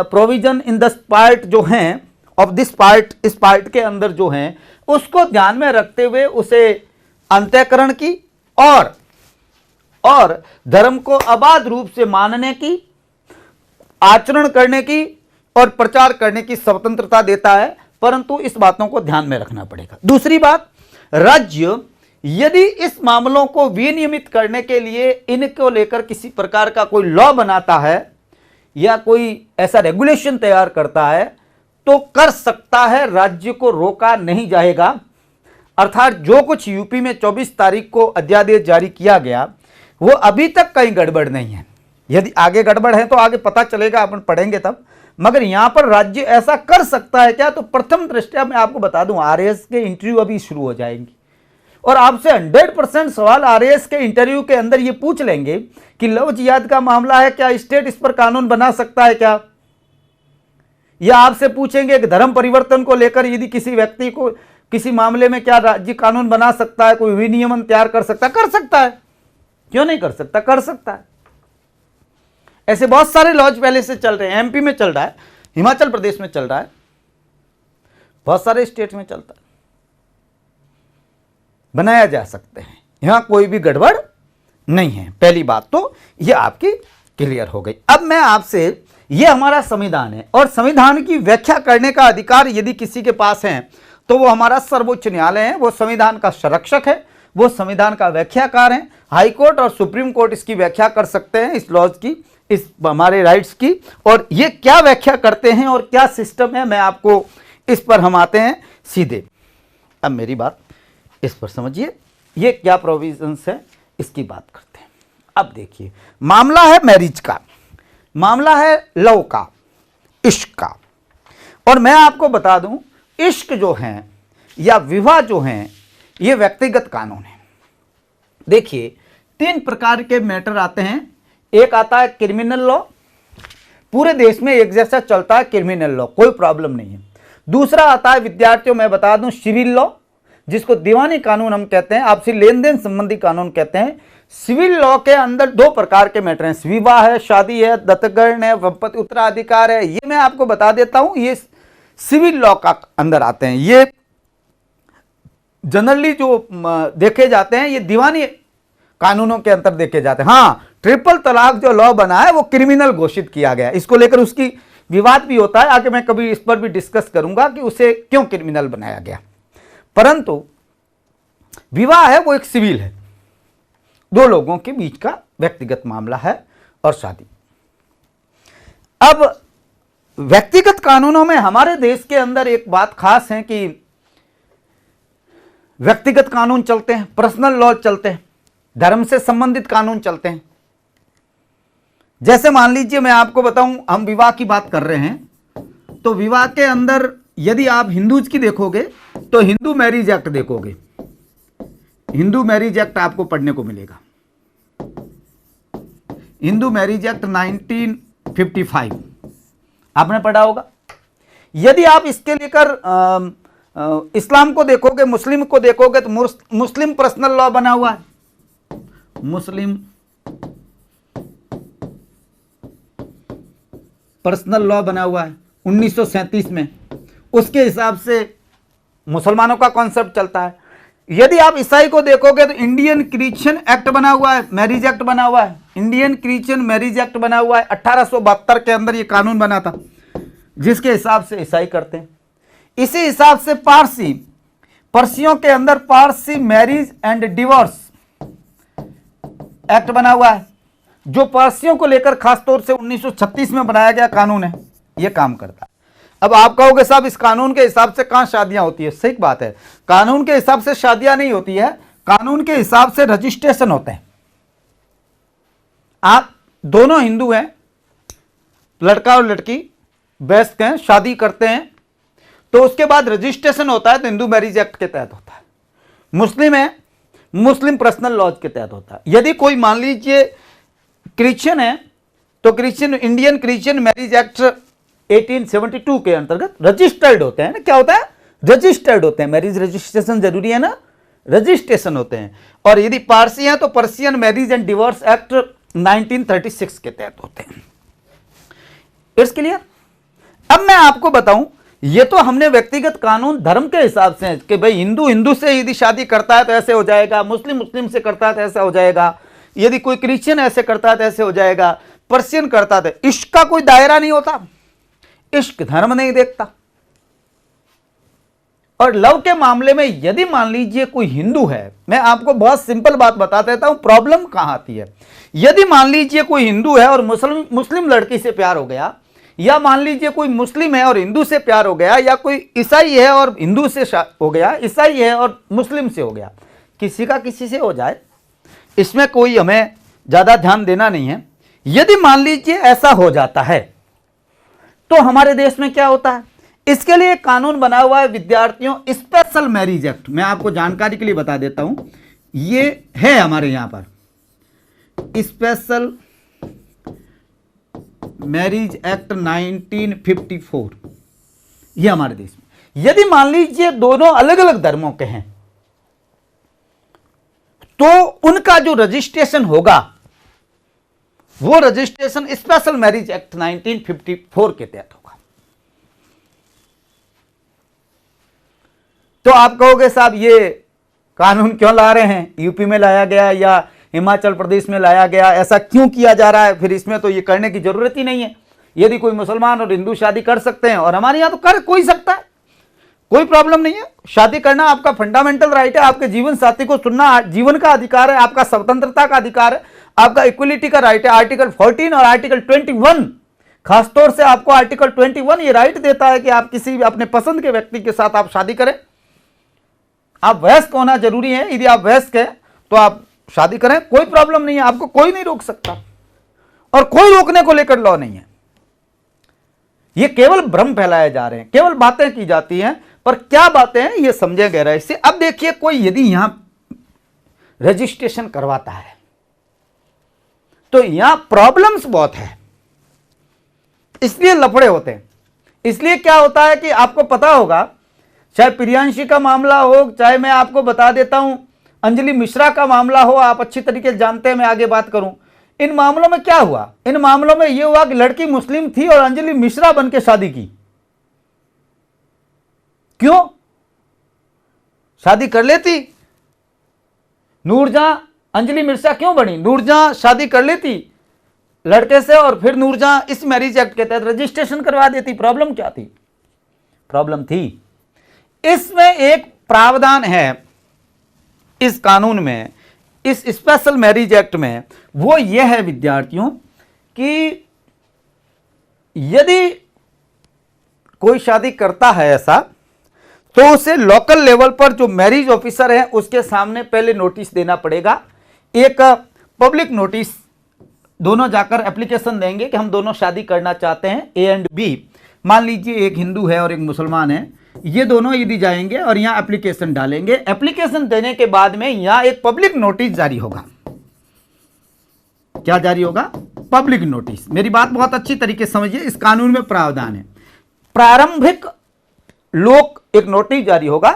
provision in this part जो हैं ऑफ दिस पार्ट, इस पार्ट के अंदर जो हैं, उसको ध्यान में रखते हुए उसे अंतःकरण की और धर्म को अबाध रूप से मानने की, आचरण करने की, और प्रचार करने की स्वतंत्रता देता है, परंतु इस बातों को ध्यान में रखना पड़ेगा। दूसरी बात, राज्य यदि इस मामलों को विनियमित करने के लिए इनको लेकर किसी प्रकार का कोई लॉ बनाता है या कोई ऐसा रेगुलेशन तैयार करता है तो कर सकता है, राज्य को रोका नहीं जाएगा। अर्थात जो कुछ यूपी में 24 तारीख को अध्यादेश जारी किया गया वो अभी तक कहीं गड़बड़ नहीं है। यदि आगे गड़बड़ है तो आगे पता चलेगा, अपन पढ़ेंगे तब। मगर यहां पर राज्य ऐसा कर सकता है क्या? तो प्रथम दृष्टया मैं आपको बता दूं, आरएएस के इंटरव्यू अभी शुरू हो जाएंगी और आपसे 100% सवाल आरएएस के इंटरव्यू के अंदर ये पूछ लेंगे कि लव जिहाद का मामला है, क्या स्टेट इस पर कानून बना सकता है क्या? या आपसे पूछेंगे कि धर्म परिवर्तन को लेकर यदि किसी व्यक्ति को किसी मामले में क्या राज्य कानून बना सकता है, कोई विनियमन तैयार कर सकता है? कर सकता है, क्यों नहीं कर सकता? कर सकता है। ऐसे बहुत सारे लॉज पहले से चल रहे हैं, एमपी में चल रहा है, हिमाचल प्रदेश में चल रहा है, बहुत सारे स्टेट में चलता है, बनाया जा सकते हैं, यहां कोई भी गड़बड़ नहीं है। पहली बात तो ये आपकी क्लियर हो गई। अब मैं आपसे, ये हमारा संविधान है और संविधान की व्याख्या करने का अधिकार यदि किसी के पास है तो वो हमारा सर्वोच्च न्यायालय है, वो संविधान का संरक्षक है, वो संविधान का व्याख्याकार है। हाई कोर्ट और सुप्रीम कोर्ट इसकी व्याख्या कर सकते हैं, इस लॉज की, इस हमारे राइट्स की। और ये क्या व्याख्या करते हैं और क्या सिस्टम है, मैं आपको इस पर हम आते हैं सीधे। अब मेरी बात इस पर समझिए, ये क्या प्रोविजंस है इसकी बात करते हैं। अब देखिए, मामला है मैरिज का, मामला है लव का, इश्क का। और मैं आपको बता दूं, इश्क जो है या विवाह जो है ये व्यक्तिगत कानून है। देखिए, 3 प्रकार के मैटर आते हैं। एक आता है क्रिमिनल लॉ, पूरे देश में एक जैसा चलता है क्रिमिनल लॉ, कोई प्रॉब्लम नहीं है। दूसरा आता है विद्यार्थियों, मैं बता दूं, सिविल लॉ, जिसको दीवानी कानून हम कहते हैं, आपसी लेन देन संबंधी कानून कहते हैं। सिविल लॉ के अंदर 2 प्रकार के मैटर हैं, विवाह है, शादी है, दत्तकरण है, संपत्ति उत्तराधिकार है। ये मैं आपको बता देता हूं, ये सिविल लॉ का अंदर आते हैं। ये जनरली जो देखे जाते हैं ये दीवानी कानूनों के अंदर देखे जाते हैं। हाँ, ट्रिपल तलाक जो लॉ बना है वो क्रिमिनल घोषित किया गया, इसको लेकर उसकी विवाद भी होता है, आगे मैं कभी इस पर भी डिस्कस करूंगा कि उसे क्यों क्रिमिनल बनाया गया। परंतु विवाह है वो एक सिविल है, 2 लोगों के बीच का व्यक्तिगत मामला है, और शादी। अब व्यक्तिगत कानूनों में हमारे देश के अंदर एक बात खास है कि व्यक्तिगत कानून चलते हैं, पर्सनल लॉ चलते हैं, धर्म से संबंधित कानून चलते हैं। जैसे मान लीजिए मैं आपको बताऊं, हम विवाह की बात कर रहे हैं, तो विवाह के अंदर यदि आप हिंदूज की देखोगे तो हिंदू मैरिज एक्ट देखोगे, हिंदू मैरिज एक्ट आपको पढ़ने को मिलेगा, हिंदू मैरिज एक्ट 1955 आपने पढ़ा होगा। यदि आप इसके लेकर इस्लाम को देखोगे, मुस्लिम को देखोगे, तो मुस्लिम पर्सनल लॉ बना हुआ है, मुस्लिम पर्सनल लॉ बना हुआ है 1937 में, उसके हिसाब से मुसलमानों का कॉन्सेप्ट चलता है। यदि आप ईसाई को देखोगे तो इंडियन क्रिश्चियन एक्ट बना हुआ है, मैरिज एक्ट बना हुआ है, इंडियन क्रिश्चियन मैरिज एक्ट बना हुआ है। 1872 के अंदर ये कानून बना था, जिसके हिसाब से ईसाई करते हैं। इसी हिसाब से पारसियों के अंदर Parsi marriage and divorce act बना हुआ है, जो पारसियों को लेकर खासतौर से 1936 में बनाया गया कानून है, यह काम करता है। अब आप कहोगे साहब इस कानून के हिसाब से कहां शादियां होती है? सही बात है, कानून के हिसाब से शादियां नहीं होती है, कानून के हिसाब से रजिस्ट्रेशन होते हैं। आप दोनों हिंदू हैं, लड़का और लड़की वयस्क हैं, शादी करते हैं, तो उसके बाद रजिस्ट्रेशन होता है, तो हिंदू मैरिज एक्ट के तहत होता है। मुस्लिम है, मुस्लिम पर्सनल लॉज के तहत होता है। यदि कोई मान लीजिए क्रिश्चियन है, तो Christian Indian Christian marriage act 1872 के अंतर्गत रजिस्टर्ड होते हैं ना। क्या होता है? रजिस्टर्ड होते हैं। मैरिज रजिस्ट्रेशन जरूरी है ना, रजिस्ट्रेशन होते हैं। और यदि पारसी हैं तो Persian marriage and divorce act 1936 के तहत होते हैं। It's clear? अब मैं आपको बताऊं, ये तो हमने व्यक्तिगत कानून धर्म के हिसाब से कि भाई हिंदू हिंदू से यदि शादी करता है तो ऐसे हो जाएगा, मुस्लिम मुस्लिम से करता है तो ऐसा हो जाएगा, यदि कोई क्रिश्चियन ऐसे करता है तो ऐसे हो जाएगा, पर्सियन करता है। इसका कोई दायरा नहीं होता, इश्क धर्म नहीं देखता। और लव के मामले में यदि मान लीजिए कोई हिंदू है, मैं आपको बहुत सिंपल बात बता देता हूं प्रॉब्लम कहां आती है। यदि मान लीजिए कोई हिंदू है और मुस्लिम लड़की से प्यार हो गया, या मान लीजिए कोई मुस्लिम है और हिंदू से प्यार हो गया, या कोई ईसाई है और हिंदू से हो गया, ईसाई है और मुस्लिम से हो गया, किसी का किसी से हो जाए, इसमें कोई हमें ज्यादा ध्यान देना नहीं है। यदि मान लीजिए ऐसा हो जाता है तो हमारे देश में क्या होता है, इसके लिए कानून बना हुआ है विद्यार्थियों, स्पेशल मैरिज एक्ट। मैं आपको जानकारी के लिए बता देता हूं, ये है हमारे यहां पर स्पेशल मैरिज एक्ट 1954, ये हमारे देश में। यदि मान लीजिए दोनों अलग अलग धर्मों के हैं तो उनका जो रजिस्ट्रेशन होगा वो रजिस्ट्रेशन स्पेशल मैरिज एक्ट 1954 के तहत होगा। तो आप कहोगे साहब ये कानून क्यों ला रहे हैं, यूपी में लाया गया या हिमाचल प्रदेश में लाया गया, ऐसा क्यों किया जा रहा है, फिर इसमें तो ये करने की जरूरत ही नहीं है। यदि कोई मुसलमान और हिंदू शादी कर सकते हैं और हमारे यहां तो कर कोई सकता है, कोई प्रॉब्लम नहीं है। शादी करना आपका फंडामेंटल राइट है, आपके जीवन साथी को चुनना जीवन का अधिकार है, आपका स्वतंत्रता का अधिकार है, आपका इक्वलिटी का राइट है। आर्टिकल 14 और आर्टिकल 21, खासतौर से आपको आर्टिकल 21 ये राइट देता है कि आप किसी भी अपने पसंद के व्यक्ति के साथ आप शादी करें। आप वयस्क होना जरूरी है, यदि आप वयस्क हैं तो आप शादी करें, कोई प्रॉब्लम नहीं है, आपको कोई नहीं रोक सकता और कोई रोकने को लेकर लॉ नहीं है। ये केवल भ्रम फैलाए जा रहे हैं, केवल बातें की जाती हैं, पर क्या बातें हैं ये समझे गहराई से। अब देखिए कोई यदि यहां रजिस्ट्रेशन करवाता है तो यहां प्रॉब्लम्स बहुत है, इसलिए लफड़े होते हैं। इसलिए क्या होता है कि आपको पता होगा, चाहे प्रियांशी का मामला हो, चाहे मैं आपको बता देता हूं अंजलि मिश्रा का मामला हो, आप अच्छी तरीके से जानते हैं, मैं आगे बात करूं। इन मामलों में क्या हुआ, इन मामलों में यह हुआ कि लड़की मुस्लिम थी और अंजलि मिश्रा बन के शादी की। क्यों? शादी कर लेती नूरजहां, अंजलि मिश्रा क्यों बनी? नूरजहां शादी कर लेती लड़के से और फिर नूरजहां इस मैरिज एक्ट के तहत रजिस्ट्रेशन करवा देती। प्रॉब्लम क्या थी? प्रॉब्लम थी इसमें एक प्रावधान है इस कानून में, इस स्पेशल मैरिज एक्ट में, वो ये है विद्यार्थियों कि यदि कोई शादी करता है ऐसा तो उसे लोकल लेवल पर जो मैरिज ऑफिसर है उसके सामने पहले नोटिस देना पड़ेगा, एक पब्लिक नोटिस। दोनों जाकर एप्लीकेशन देंगे कि हम दोनों शादी करना चाहते हैं, ए एंड बी। मान लीजिए एक हिंदू है और एक मुसलमान है, ये दोनों यदि जाएंगे और यहां एप्लीकेशन डालेंगे, एप्लीकेशन देने के बाद में यहां एक पब्लिक नोटिस जारी होगा। क्या जारी होगा? Public notice. मेरी बात बहुत अच्छी तरीके से समझिए, इस कानून में प्रावधान है। प्रारंभिक लोक एक नोटिस जारी होगा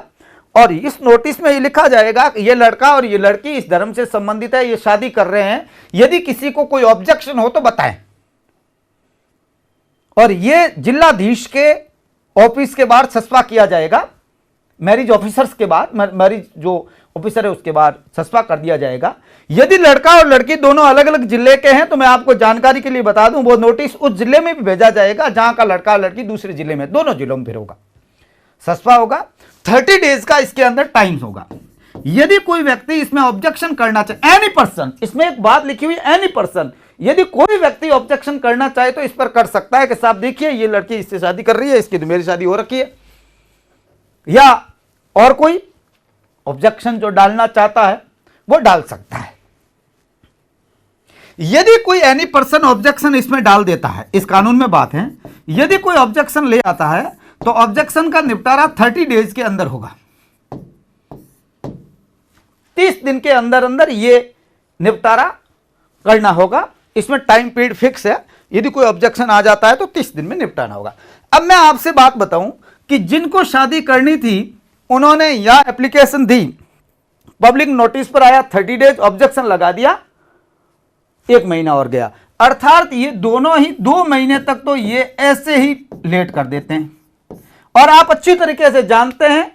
और इस नोटिस में ये लिखा जाएगा कि ये लड़का और ये लड़की इस धर्म से संबंधित है, ये शादी कर रहे हैं, यदि किसी को कोई ऑब्जेक्शन हो तो बताएं। और ये जिलाधीश के ऑफिस के बाहर छसपा किया जाएगा, मैरिज ऑफिसर्स के बाद, मैरिज जो ऑफिसर है उसके बाहर छसपा कर दिया जाएगा। यदि लड़का और लड़की दोनों अलग अलग जिले के हैं तो मैं आपको जानकारी के लिए बता दूं, वो नोटिस उस जिले में भी भेजा जाएगा जहां का लड़का और लड़की दूसरे जिले में, दोनों जिलों में फिर होगा, छसपा होगा। 30 डेज का इसके अंदर टाइम होगा। यदि कोई व्यक्ति इसमें ऑब्जेक्शन करना चाहे, एनी पर्सन, इसमें एक बात लिखी हुई, एनी पर्सन, यदि कोई व्यक्ति ऑब्जेक्शन करना चाहे तो इस पर कर सकता है कि साहब देखिए ये लड़की इससे शादी कर रही है, इसकी तो मेरी शादी हो रखी है, या और कोई ऑब्जेक्शन जो डालना चाहता है वो डाल सकता है। यदि कोई एनी पर्सन ऑब्जेक्शन इसमें डाल देता है, इस कानून में बात है, यदि कोई ऑब्जेक्शन ले आता है तो ऑब्जेक्शन का निपटारा 30 डेज के अंदर होगा। 30 दिन के अंदर अंदर ये निपटारा करना होगा। इसमें टाइम पीरियड फिक्स है, यदि कोई ऑब्जेक्शन आ जाता है तो 30 दिन में निपटाना होगा। अब मैं आपसे बात बताऊं कि जिनको शादी करनी थी उन्होंने यह एप्लीकेशन दी, पब्लिक नोटिस पर आया, 30 डेज, ऑब्जेक्शन लगा दिया, 1 महीना और गया, अर्थात ये दोनों ही 2 महीने तक तो ये ऐसे ही लेट कर देते हैं। और आप अच्छी तरीके से जानते हैं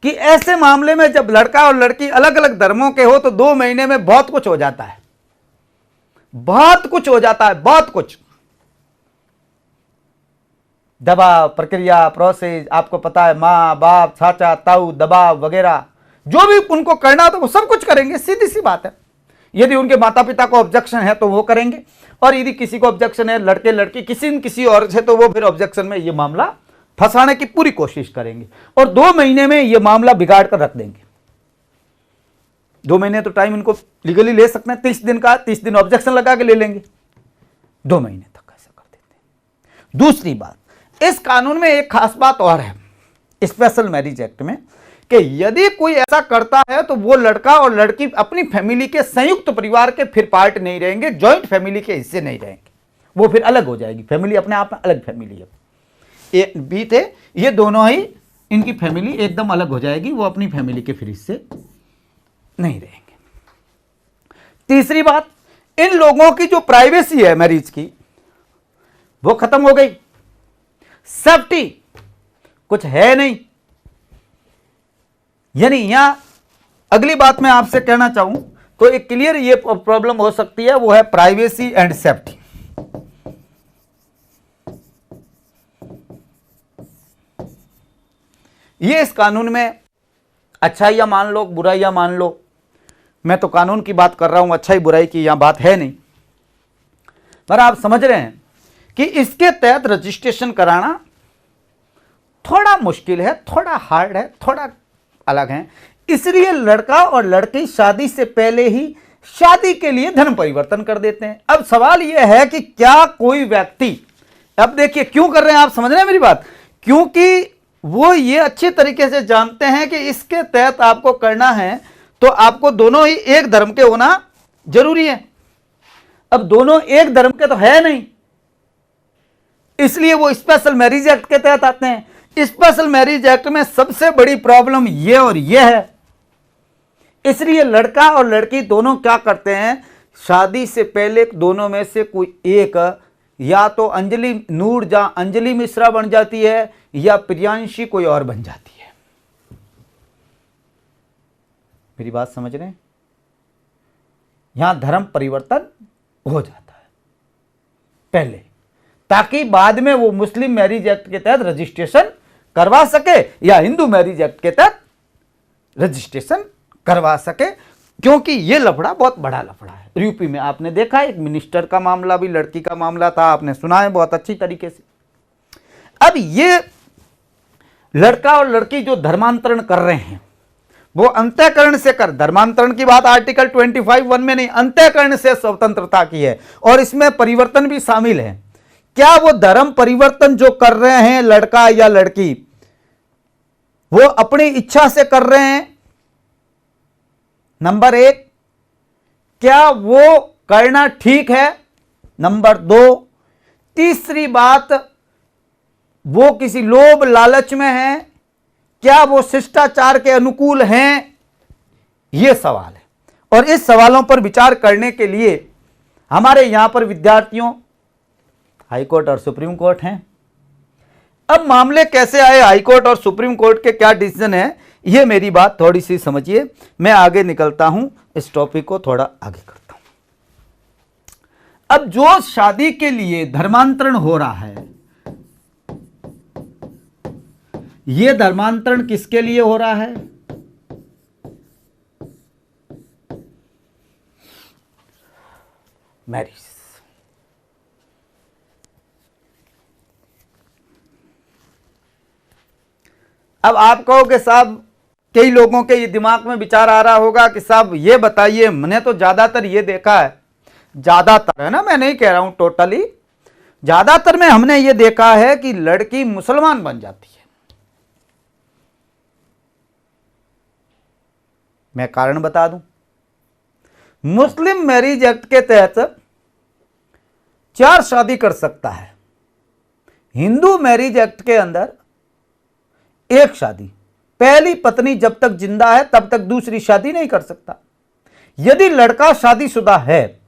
कि ऐसे मामले में जब लड़का और लड़की अलग अलग धर्मों के हो तो 2 महीने में बहुत कुछ हो जाता है, बहुत कुछ हो जाता है, बहुत कुछ। दबाव, प्रक्रिया, प्रोसेस, आपको पता है माँ बाप, चाचा ताऊ, दबाव वगैरह जो भी उनको करना हो तो वो सब कुछ करेंगे, सीधी सी बात है। यदि उनके माता पिता को ऑब्जेक्शन है तो वो करेंगे, और यदि किसी को ऑब्जेक्शन है लड़के लड़की किसी न किसी और से, तो वो फिर ऑब्जेक्शन में ये मामला फंसाने की पूरी कोशिश करेंगे और 2 महीने में ये मामला बिगाड़ कर रख देंगे। 2 महीने तो टाइम इनको लीगली ले सकते हैं, 30 दिन का, 30 दिन ऑब्जेक्शन लगा के ले लेंगे, 2 महीने तक ऐसा कर देते हैं। दूसरी बात, इस कानून में एक खास बात और है स्पेशल मैरिज एक्ट में, कि यदि कोई ऐसा करता है तो वो लड़का और लड़की अपनी फैमिली के संयुक्त परिवार के फिर पार्ट नहीं रहेंगे, जॉइंट फैमिली के हिस्से नहीं रहेंगे, वो फिर अलग हो जाएगी। फैमिली अपने आप में अलग फैमिली है, ए बी थे, ये दोनों ही इनकी फैमिली एकदम अलग हो जाएगी, वो अपनी फैमिली के फिर हिस्से नहीं रहेंगे। तीसरी बात, इन लोगों की जो प्राइवेसी है मैरिज की वो खत्म हो गई, सेफ्टी कुछ है नहीं। यानी यहां अगली बात मैं आपसे कहना चाहूं तो एक क्लियर ये प्रॉब्लम हो सकती है, वो है प्राइवेसी एंड सेफ्टी। ये इस कानून में अच्छाइयां मान लो बुराइयां मान लो, मैं तो कानून की बात कर रहा हूं, अच्छाई बुराई की यहां बात है नहीं, पर आप समझ रहे हैं कि इसके तहत रजिस्ट्रेशन कराना थोड़ा मुश्किल है, थोड़ा हार्ड है, थोड़ा अलग है। इसलिए लड़का और लड़की शादी से पहले ही शादी के लिए धर्म परिवर्तन कर देते हैं। अब सवाल यह है कि क्या कोई व्यक्ति, अब देखिए क्यों कर रहे हैं, आप समझ रहे हैं मेरी बात, क्योंकि वो ये अच्छे तरीके से जानते हैं कि इसके तहत आपको करना है तो आपको दोनों ही एक धर्म के होना जरूरी है। अब दोनों एक धर्म के तो है नहीं, इसलिए वो स्पेशल मैरिज एक्ट के तहत आते हैं। स्पेशल मैरिज एक्ट में सबसे बड़ी प्रॉब्लम ये और ये है, इसलिए लड़का और लड़की दोनों क्या करते हैं, शादी से पहले दोनों में से कोई एक, या तो अंजलि नूर जहां अंजलि मिश्रा बन जाती है या प्रियांशी कोई और बन जाती है। मेरी बात समझ रहे हैं, यहां धर्म परिवर्तन हो जाता है पहले, ताकि बाद में वो मुस्लिम मैरिज एक्ट के तहत रजिस्ट्रेशन करवा सके या हिंदू मैरिज एक्ट के तहत रजिस्ट्रेशन करवा सके, क्योंकि ये लफड़ा बहुत बड़ा लफड़ा है। यूपी में आपने देखा एक मिनिस्टर का मामला भी, लड़की का मामला था, आपने सुना है बहुत अच्छी तरीके से। अब ये लड़का और लड़की जो धर्मांतरण कर रहे हैं वो अंतःकरण से कर, धर्मांतरण की बात आर्टिकल 25(1) में नहीं, अंतःकरण से स्वतंत्रता की है और इसमें परिवर्तन भी शामिल है। क्या वो धर्म परिवर्तन जो कर रहे हैं लड़का या लड़की, वो अपनी इच्छा से कर रहे हैं? नंबर 1, क्या वो करना ठीक है? नंबर 2, तीसरी बात, वो किसी लोभ लालच में है? क्या वो शिष्टाचार के अनुकूल हैं? ये सवाल है, और इस सवालों पर विचार करने के लिए हमारे यहां पर विद्यार्थियों हाई कोर्ट और सुप्रीम कोर्ट हैं। अब मामले कैसे आए, हाई कोर्ट और सुप्रीम कोर्ट के क्या डिसीजन है, ये मेरी बात थोड़ी सी समझिए। मैं आगे निकलता हूं, इस टॉपिक को थोड़ा आगे करता हूं। अब जो शादी के लिए धर्मांतरण हो रहा है, ये धर्मांतरण किसके लिए हो रहा है? मैरिज। अब आप कहोगे साहब, कई लोगों के ये दिमाग में विचार आ रहा होगा कि साहब ये बताइए, मैंने तो ज्यादातर ये देखा है, ज्यादातर है ना, मैं नहीं कह रहा हूं टोटली, ज्यादातर में हमने ये देखा है कि लड़की मुसलमान बन जाती है। मैं कारण बता दूं, मुस्लिम मैरिज एक्ट के तहत 4 शादी कर सकता है, हिंदू मैरिज एक्ट के अंदर 1 शादी। पहली पत्नी जब तक जिंदा है तब तक दूसरी शादी नहीं कर सकता। यदि लड़का शादीशुदा है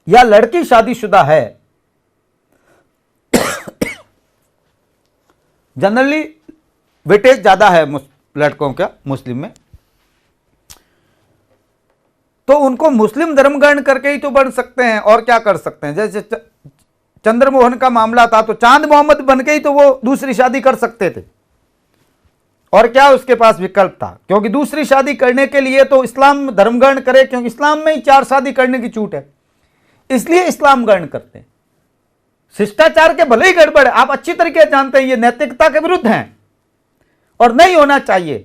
या लड़की शादीशुदा है, जनरली वेटेज ज्यादा है लड़कों का मुस्लिम में, तो उनको मुस्लिम धर्म ग्रहण करके ही तो बन सकते हैं, और क्या कर सकते हैं। जैसे चंद्रमोहन का मामला था, तो चांद मोहम्मद बन के ही तो वो दूसरी शादी कर सकते थे, और क्या उसके पास विकल्प था? क्योंकि दूसरी शादी करने के लिए तो इस्लाम धर्म ग्रहण करे, क्योंकि इस्लाम में ही 4 शादी करने की छूट है, इसलिए इस्लाम ग्रहण करते हैं। शिष्टाचार के भले ही गड़बड़ है, आप अच्छी तरीके से जानते हैं, ये नैतिकता के विरुद्ध हैं और नहीं होना चाहिए,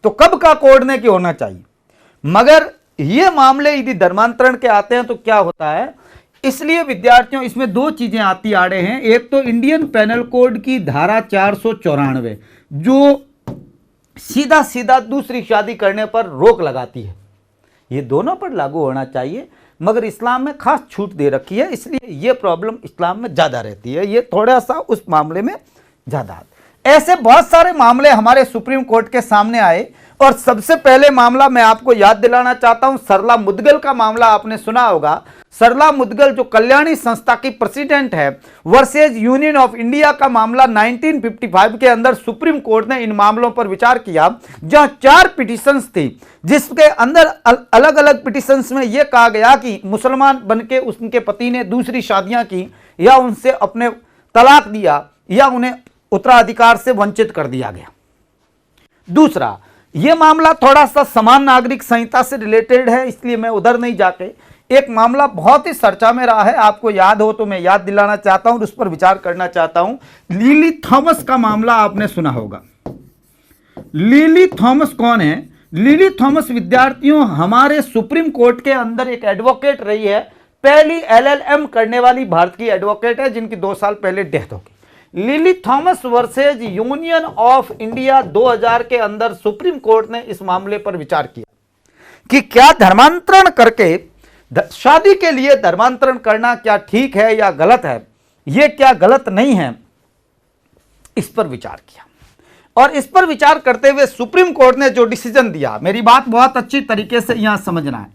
तो कब का कोड़ने की होना चाहिए। मगर ये मामले यदि धर्मांतरण के आते हैं तो क्या होता है, इसलिए विद्यार्थियों इसमें 2 चीजें आती आ रहे हैं। एक तो इंडियन पेनल कोड की धारा 494 जो सीधा सीधा दूसरी शादी करने पर रोक लगाती है, ये दोनों पर लागू होना चाहिए, मगर इस्लाम में खास छूट दे रखी है, इसलिए ये प्रॉब्लम इस्लाम में ज़्यादा रहती है, ये थोड़ा सा उस मामले में ज़्यादा। ऐसे बहुत सारे मामले हमारे सुप्रीम कोर्ट के सामने आए, और सबसे पहले मामला मैं आपको याद दिलाना चाहता हूं, सरला मुदगल का मामला आपने सुना होगा। सरला मुदगल जो कल्याणी संस्था की प्रेसिडेंट है, वर्सेज यूनियन ऑफ इंडिया का मामला 1955 के अंदर सुप्रीम कोर्ट ने इन मामलों पर विचार किया, जहां 4 पिटिशंस थी, जिसके अंदर अलग अलग पिटिशंस में यह कहा गया कि मुसलमान बनके उनके पति ने दूसरी शादियां की, या उनसे अपने तलाक दिया, या उन्हें उत्तराधिकार से वंचित कर दिया गया। दूसरा, यह मामला थोड़ा सा समान नागरिक संहिता से रिलेटेड है, इसलिए मैं उधर नहीं जाके, एक मामला बहुत ही चर्चा में रहा है, आपको याद हो तो मैं याद दिलाना चाहता हूं, उस पर विचार करना चाहता हूं। लिली थॉमस का मामला आपने सुना होगा। लिली थॉमस कौन है? लिली थॉमस विद्यार्थियों हमारे सुप्रीम कोर्ट के अंदर एक एडवोकेट रही है, पहली LLM करने वाली भारत की एडवोकेट है, जिनकी 2 साल पहले डेथ हो गई। Lily Thomas versus union of India 2000 के अंदर सुप्रीम कोर्ट ने इस मामले पर विचार किया कि क्या धर्मांतरण करके शादी के लिए धर्मांतरण करना क्या ठीक है या गलत है, यह क्या गलत नहीं है, इस पर विचार किया। और इस पर विचार करते हुए सुप्रीम कोर्ट ने जो डिसीजन दिया, मेरी बात बहुत अच्छी तरीके से यहां समझना है,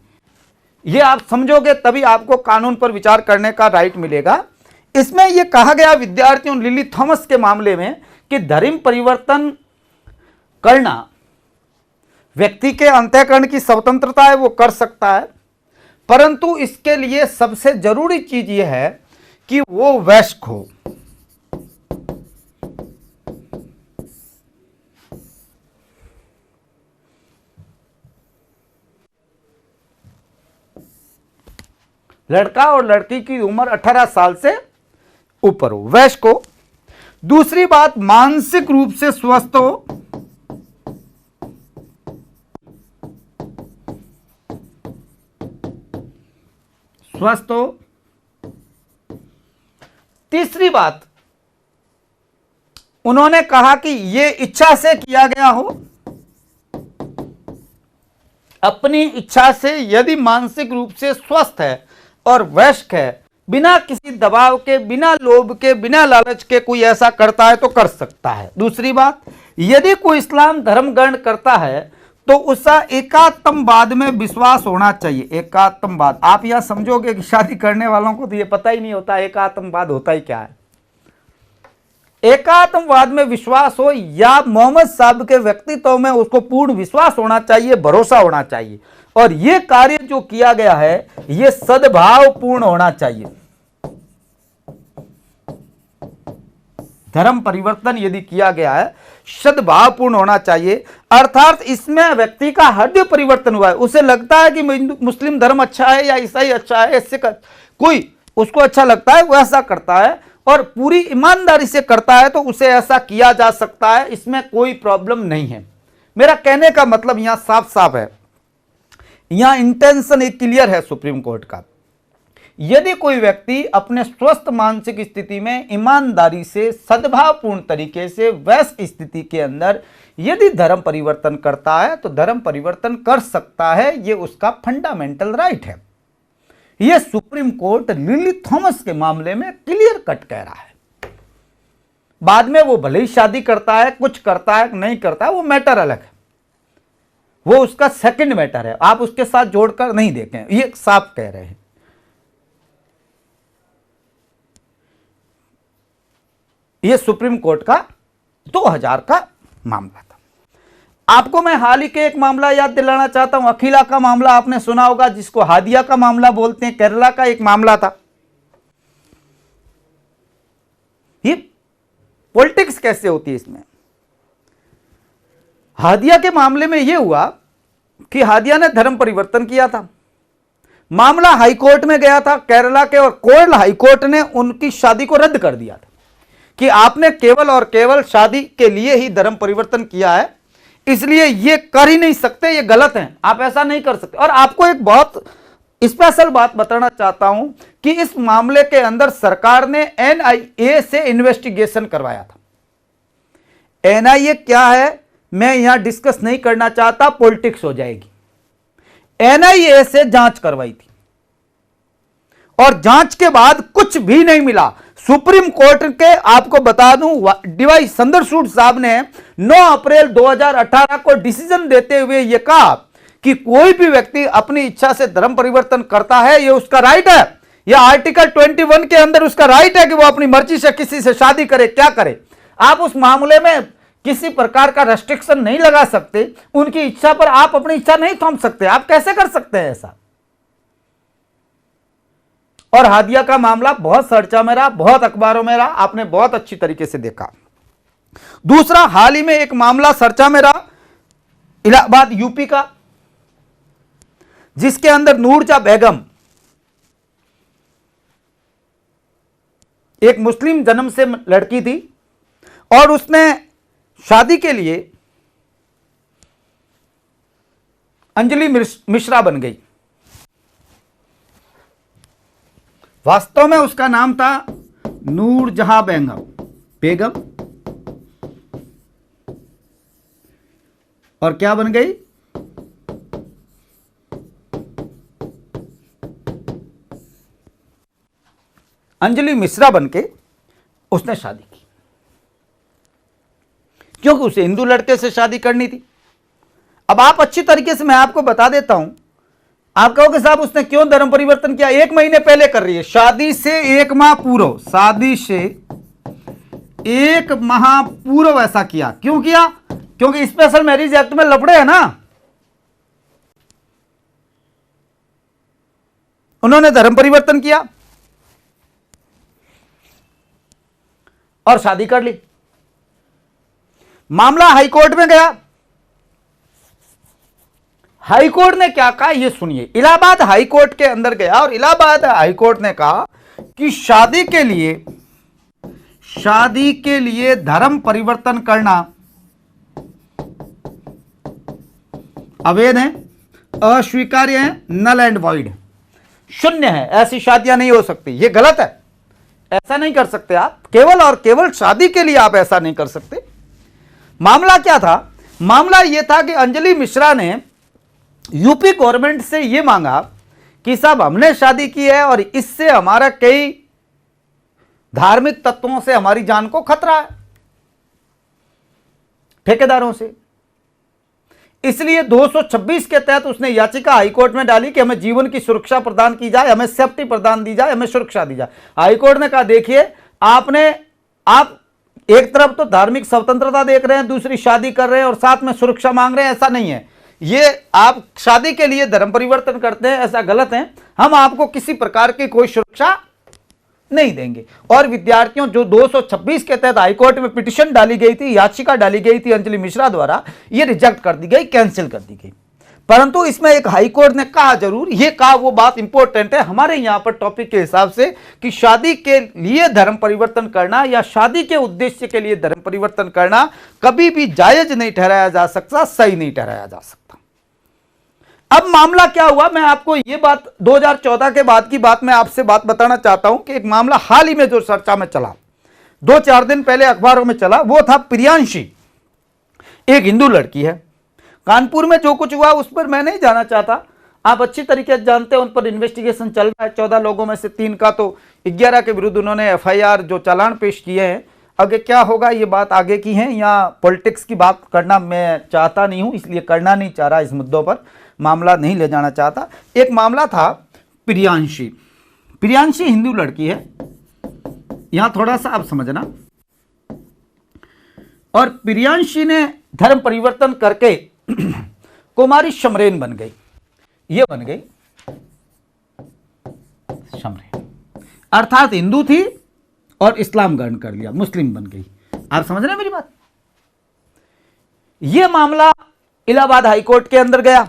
यह आप समझोगे तभी आपको कानून पर विचार करने का राइट मिलेगा। इसमें यह कहा गया विद्यार्थियों लिली थॉमस के मामले में कि धर्म परिवर्तन करना व्यक्ति के अंतःकरण की स्वतंत्रता है, वो कर सकता है, परंतु इसके लिए सबसे जरूरी चीज यह है कि वो वयस्क हो। लड़का और लड़की की उम्र 18 साल से ऊपर हो, वयस्क हो। दूसरी बात, मानसिक रूप से स्वस्थ हो। स्वस्थ हो। तीसरी बात, उन्होंने कहा कि यह इच्छा से किया गया हो, अपनी इच्छा से, यदि मानसिक रूप से स्वस्थ है और वयस्क है, बिना किसी दबाव के, बिना लोभ के, बिना लालच के कोई ऐसा करता है तो कर सकता है। दूसरी बात, यदि कोई इस्लाम धर्म ग्रहण करता है तो उसका एकात्मवाद में विश्वास होना चाहिए। एकात्मवाद, आप यह समझोगे कि शादी करने वालों को तो यह पता ही नहीं होता एकात्मवाद होता ही क्या है। एकात्मवाद में विश्वास हो, या मोहम्मद साहब के व्यक्तित्व में उसको पूर्ण विश्वास होना चाहिए, भरोसा होना चाहिए, और यह कार्य जो किया गया है यह सद्भावपूर्ण होना चाहिए। धर्म परिवर्तन यदि किया गया है सद्भावपूर्ण होना चाहिए, अर्थात इसमें व्यक्ति का हृदय परिवर्तन हुआ है, उसे लगता है कि मुस्लिम धर्म अच्छा है या ईसाई अच्छा है, इससे कोई उसको अच्छा लगता है वो ऐसा करता है और पूरी ईमानदारी से करता है तो उसे ऐसा किया जा सकता है, इसमें कोई प्रॉब्लम नहीं है। मेरा कहने का मतलब यहां साफ साफ है, यहां इंटेंशन एक क्लियर है सुप्रीम कोर्ट का। यदि कोई व्यक्ति अपने स्वस्थ मानसिक स्थिति में ईमानदारी से, सद्भावपूर्ण तरीके से, वैश्य स्थिति के अंदर यदि धर्म परिवर्तन करता है तो धर्म परिवर्तन कर सकता है, यह उसका फंडामेंटल राइट है। यह सुप्रीम कोर्ट लिली थॉमस के मामले में क्लियर कट कह रहा है। बाद में वो भले ही शादी करता है, कुछ करता है, नहीं करता है, वो मैटर अलग है, वो उसका सेकंड मैटर है, आप उसके साथ जोड़कर नहीं देखें, ये साफ कह रहे हैं। यह सुप्रीम कोर्ट का 2000 का मामला था। आपको मैं हाल ही के एक मामला याद दिलाना चाहता हूं, अखिला का मामला आपने सुना होगा, जिसको हादिया का मामला बोलते हैं, केरला का एक मामला था। ये पॉलिटिक्स कैसे होती है इसमें? हादिया के मामले में यह हुआ कि हादिया ने धर्म परिवर्तन किया था, मामला हाईकोर्ट में गया था केरला के, और केरल हाईकोर्ट ने उनकी शादी को रद्द कर दिया था कि आपने केवल और केवल शादी के लिए ही धर्म परिवर्तन किया है, इसलिए ये कर ही नहीं सकते, ये गलत है, आप ऐसा नहीं कर सकते। और आपको एक बहुत स्पेशल बात बताना चाहता हूं कि इस मामले के अंदर सरकार ने एनआईए से इन्वेस्टिगेशन करवाया था। एनआईए क्या है मैं यहां डिस्कस नहीं करना चाहता, पॉलिटिक्स हो जाएगी। एनआईए से जांच करवाई थी और जांच के बाद कुछ भी नहीं मिला। सुप्रीम कोर्ट के आपको बता दूं डीवाई चंद्रचूड़ साहब ने 9 अप्रैल 2018 को डिसीजन देते हुए यह कहा कि कोई भी व्यक्ति अपनी इच्छा से धर्म परिवर्तन करता है, यह उसका राइट है। यह आर्टिकल 21 के अंदर उसका राइट है कि वो अपनी मर्जी से किसी से शादी करे, क्या करे। आप उस मामले में किसी प्रकार का रेस्ट्रिक्शन नहीं लगा सकते, उनकी इच्छा पर आप अपनी इच्छा नहीं थोप सकते। आप कैसे कर सकते हैं ऐसा? और हादिया का मामला बहुत चर्चा में रहा, बहुत अखबारों में रहा, आपने बहुत अच्छी तरीके से देखा। दूसरा, हाल ही में एक मामला चर्चा में रहा इलाहाबाद यूपी का, जिसके अंदर नूरजहां बेगम एक मुस्लिम जन्म से लड़की थी और उसने शादी के लिए अंजलि मिश्रा बन गई। वास्तव में उसका नाम था नूरजहां बेगम, और क्या बन गई? अंजलि मिश्रा बनके उसने शादी की, क्योंकि उसे हिंदू लड़के से शादी करनी थी। अब आप अच्छी तरीके से मैं आपको बता देता हूं, आप कहोगे साहब उसने क्यों धर्म परिवर्तन किया? 1 महीने पहले कर रही है, शादी से 1 माह पूर्व, शादी से 1 माह पूर्व ऐसा किया। क्यों किया? क्योंकि स्पेशल मैरिज एक्ट में लफड़े है ना, उन्होंने धर्म परिवर्तन किया और शादी कर ली। मामला हाईकोर्ट में गया। हाईकोर्ट ने क्या कहा ये सुनिए। इलाहाबाद हाईकोर्ट के अंदर गया और इलाहाबाद हाईकोर्ट ने कहा कि शादी के लिए धर्म परिवर्तन करना अवैध है, अस्वीकार्य है, नल एंड वॉइड है, शून्य है, ऐसी शादियां नहीं हो सकती, ये गलत है, ऐसा नहीं कर सकते आप, केवल और केवल शादी के लिए आप ऐसा नहीं कर सकते। मामला क्या था? मामला यह था कि अंजलि मिश्रा ने यूपी गवर्नमेंट से यह मांगा कि साहब हमने शादी की है और इससे हमारा कई धार्मिक तत्वों से हमारी जान को खतरा है, ठेकेदारों से, इसलिए 226 के तहत उसने याचिका हाईकोर्ट में डाली कि हमें जीवन की सुरक्षा प्रदान की जाए, हमें सेफ्टी प्रदान दी जाए, हमें सुरक्षा दी जाए। हाईकोर्ट ने कहा देखिए आप एक तरफ तो धार्मिक स्वतंत्रता देख रहे हैं, दूसरी शादी कर रहे हैं और साथ में सुरक्षा मांग रहे हैं, ऐसा नहीं है। ये आप शादी के लिए धर्म परिवर्तन करते हैं, ऐसा गलत है, हम आपको किसी प्रकार की कोई सुरक्षा नहीं देंगे। और विद्यार्थियों जो 226 के तहत हाईकोर्ट में पिटीशन डाली गई थी, याचिका डाली गई थी अंजलि मिश्रा द्वारा, यह रिजेक्ट कर दी गई, कैंसिल कर दी गई। परंतु इसमें एक हाईकोर्ट ने कहा जरूर, यह कहा वो बात इंपॉर्टेंट है हमारे यहां पर टॉपिक के हिसाब से, कि शादी के लिए धर्म परिवर्तन करना या शादी के उद्देश्य के लिए धर्म परिवर्तन करना कभी भी जायज नहीं ठहराया जा सकता, सही नहीं ठहराया जा सकता। अब मामला क्या हुआ, मैं आपको यह बात 2014 के बाद की बात मैं आपसे बात बताना चाहता हूं कि एक मामला हाल ही में जो चर्चा में चला, 2-4 दिन पहले अखबारों में चला, वो था प्रियांशी, एक हिंदू लड़की है। कानपुर में जो कुछ हुआ उस पर मैं नहीं जाना चाहता, आप अच्छी तरीके से जानते हैं, उन पर इन्वेस्टिगेशन चल रहा है। 14 लोगों में से 3 का तो 11 के विरुद्ध उन्होंने एफआईआर जो चालान पेश किए हैं। आगे क्या होगा ये बात आगे की है, यहाँ पॉलिटिक्स की बात करना मैं चाहता नहीं हूँ, इसलिए करना नहीं चाह रहा, इस मुद्दों पर मामला नहीं ले जाना चाहता। एक मामला था प्रियांशी हिंदू लड़की है, यहां थोड़ा सा आप समझना। और प्रियांशी ने धर्म परिवर्तन करके कुमारी शमरेन बन गई, ये बन गई शमरेन, अर्थात हिंदू थी और इस्लाम ग्रहण कर लिया, मुस्लिम बन गई। आप समझ रहे हैं मेरी बात? यह मामला इलाहाबाद हाईकोर्ट के अंदर गया।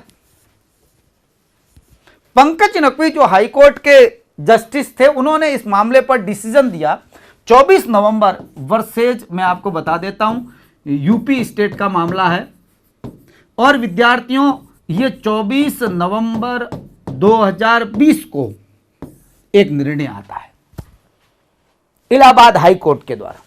पंकज नकवी जो हाईकोर्ट के जस्टिस थे, उन्होंने इस मामले पर डिसीजन दिया 24 नवंबर वर्सेज, मैं आपको बता देता हूं, यूपी स्टेट का मामला है। और विद्यार्थियों, ये 24 नवंबर 2020 को एक निर्णय आता है इलाहाबाद हाईकोर्ट के द्वारा।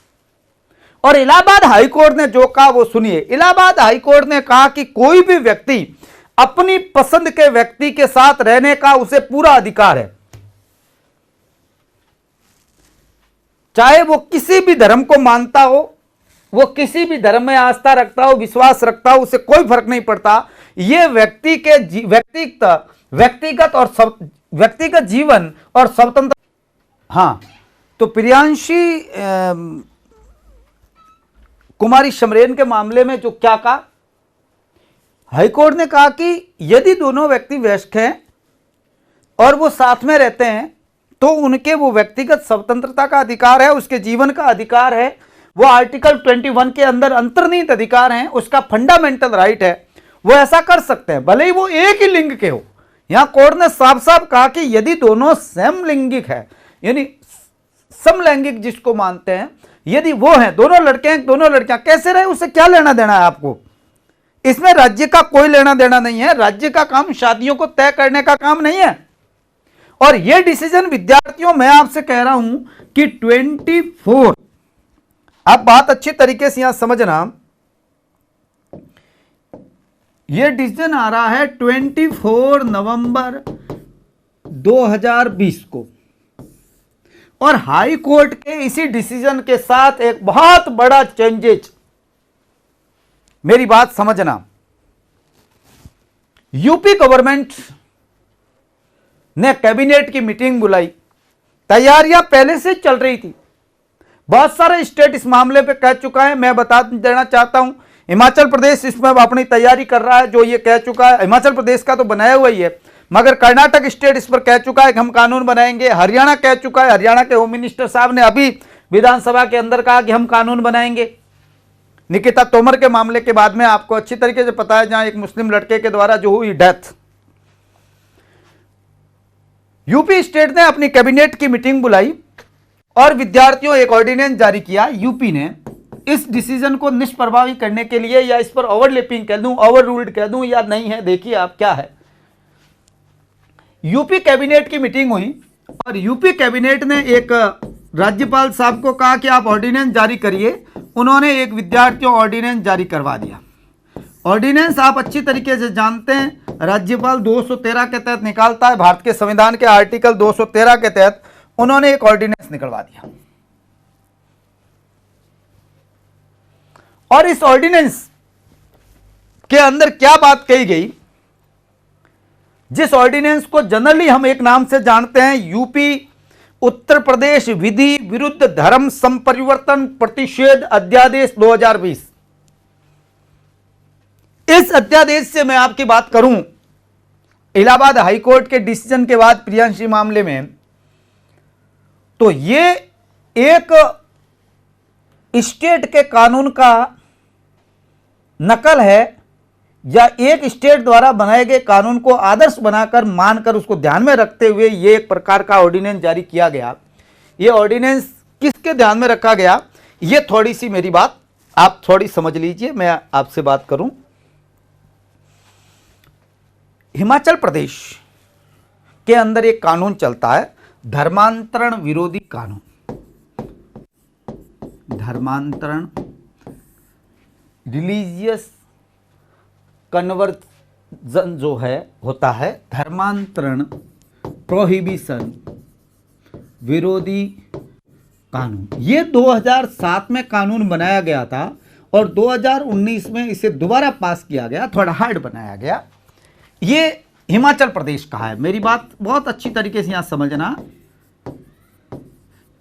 और इलाहाबाद हाईकोर्ट ने जो कहा वो सुनिए। इलाहाबाद हाईकोर्ट ने कहा कि कोई भी व्यक्ति अपनी पसंद के व्यक्ति के साथ रहने का उसे पूरा अधिकार है, चाहे वो किसी भी धर्म को मानता हो, वो किसी भी धर्म में आस्था रखता हो, विश्वास रखता हो, उसे कोई फर्क नहीं पड़ता। ये व्यक्तिगत जीवन और स्वतंत्र। हाँ, तो प्रियांशी कुमारी शमरेन के मामले में जो क्या कहा, हाईकोर्ट ने कहा कि यदि दोनों व्यक्ति वयस्क हैं और वो साथ में रहते हैं तो उनके वो व्यक्तिगत स्वतंत्रता का अधिकार है, उसके जीवन का अधिकार है, वो आर्टिकल 21 के अंदर अंतर्निहित अधिकार हैं, उसका फंडामेंटल राइट है, वो ऐसा कर सकते हैं, भले ही वो एक ही लिंग के हो। यहां कोर्ट ने साफ साफ कहा कि यदि दोनों समलैंगिक है, यानी समलैंगिक जिसको मानते हैं, यदि वो हैं, दोनों लड़के हैं, दोनों लड़कियां, कैसे रहे, उससे क्या लेना देना है आपको? इसमें राज्य का कोई लेना देना नहीं है। राज्य का काम शादियों को तय करने का काम नहीं है। और यह डिसीजन विद्यार्थियों, मैं आपसे कह रहा हूं कि 24, आप बात अच्छी तरीके से यहां समझना, यह डिसीजन आ रहा है 24 नवंबर 2020 को। और हाई कोर्ट के इसी डिसीजन के साथ एक बहुत बड़ा चेंजेज, मेरी बात समझना, यूपी गवर्नमेंट ने कैबिनेट की मीटिंग बुलाई। तैयारियां पहले से चल रही थी, बहुत सारे स्टेट इस मामले पे कह चुका है। मैं बता देना चाहता हूं, हिमाचल प्रदेश इसमें अपनी तैयारी कर रहा है, जो ये कह चुका है। हिमाचल प्रदेश का तो बनाया हुआ ही है, मगर कर्नाटक स्टेट इस पर कह चुका है कि हम कानून बनाएंगे। हरियाणा कह चुका है, हरियाणा के होम मिनिस्टर साहब ने अभी विधानसभा के अंदर कहा कि हम कानून बनाएंगे। निकिता तोमर के मामले के बाद में आपको अच्छी तरीके से पता है, जहां एक मुस्लिम लड़के के द्वारा जो हुई डेथ। यूपी स्टेट ने अपनी कैबिनेट की मीटिंग बुलाई और विद्यार्थियों एक ऑर्डिनेंस जारी किया। यूपी ने इस डिसीजन को निष्प्रभावी करने के लिए, या इस पर ओवरलैपिंग कह दूं, ओवर रूल्ड कह दूं या नहीं है, देखिए आप क्या है। यूपी कैबिनेट की मीटिंग हुई और यूपी कैबिनेट ने एक राज्यपाल साहब को कहा कि आप ऑर्डिनेंस जारी करिए। उन्होंने एक विद्यार्थियों ऑर्डिनेंस जारी करवा दिया। ऑर्डिनेंस आप अच्छी तरीके से जानते हैं, राज्यपाल 213 के तहत निकालता है। भारत के संविधान के आर्टिकल 213 के तहत उन्होंने एक ऑर्डिनेंस निकलवा दिया। और इस ऑर्डिनेंस के अंदर क्या बात कही गई, जिस ऑर्डिनेंस को जनरली हम एक नाम से जानते हैं, यूपी उत्तर प्रदेश विधि विरुद्ध धर्म संपरिवर्तन प्रतिषेध अध्यादेश 2020। इस अध्यादेश से मैं आपकी बात करूं, इलाहाबाद हाईकोर्ट के डिसीजन के बाद प्रियांशी मामले में, तो ये एक स्टेट के कानून का नकल है, या एक स्टेट द्वारा बनाए गए कानून को आदर्श बनाकर, मानकर, उसको ध्यान में रखते हुए ये एक प्रकार का ऑर्डिनेंस जारी किया गया। ये ऑर्डिनेंस किसके ध्यान में रखा गया, ये थोड़ी सी मेरी बात आप थोड़ी समझ लीजिए। मैं आपसे बात करूं, हिमाचल प्रदेश के अंदर एक कानून चलता है, धर्मांतरण विरोधी कानून। धर्मांतरण, रिलीजियस कन्वर्जन जो है होता है, धर्मांतरण प्रोहिबिशन विरोधी कानून। ये 2007 में कानून बनाया गया था और 2019 में इसे दोबारा पास किया गया, थोड़ा हार्ड बनाया गया। ये हिमाचल प्रदेश का है। मेरी बात बहुत अच्छी तरीके से यहां समझना।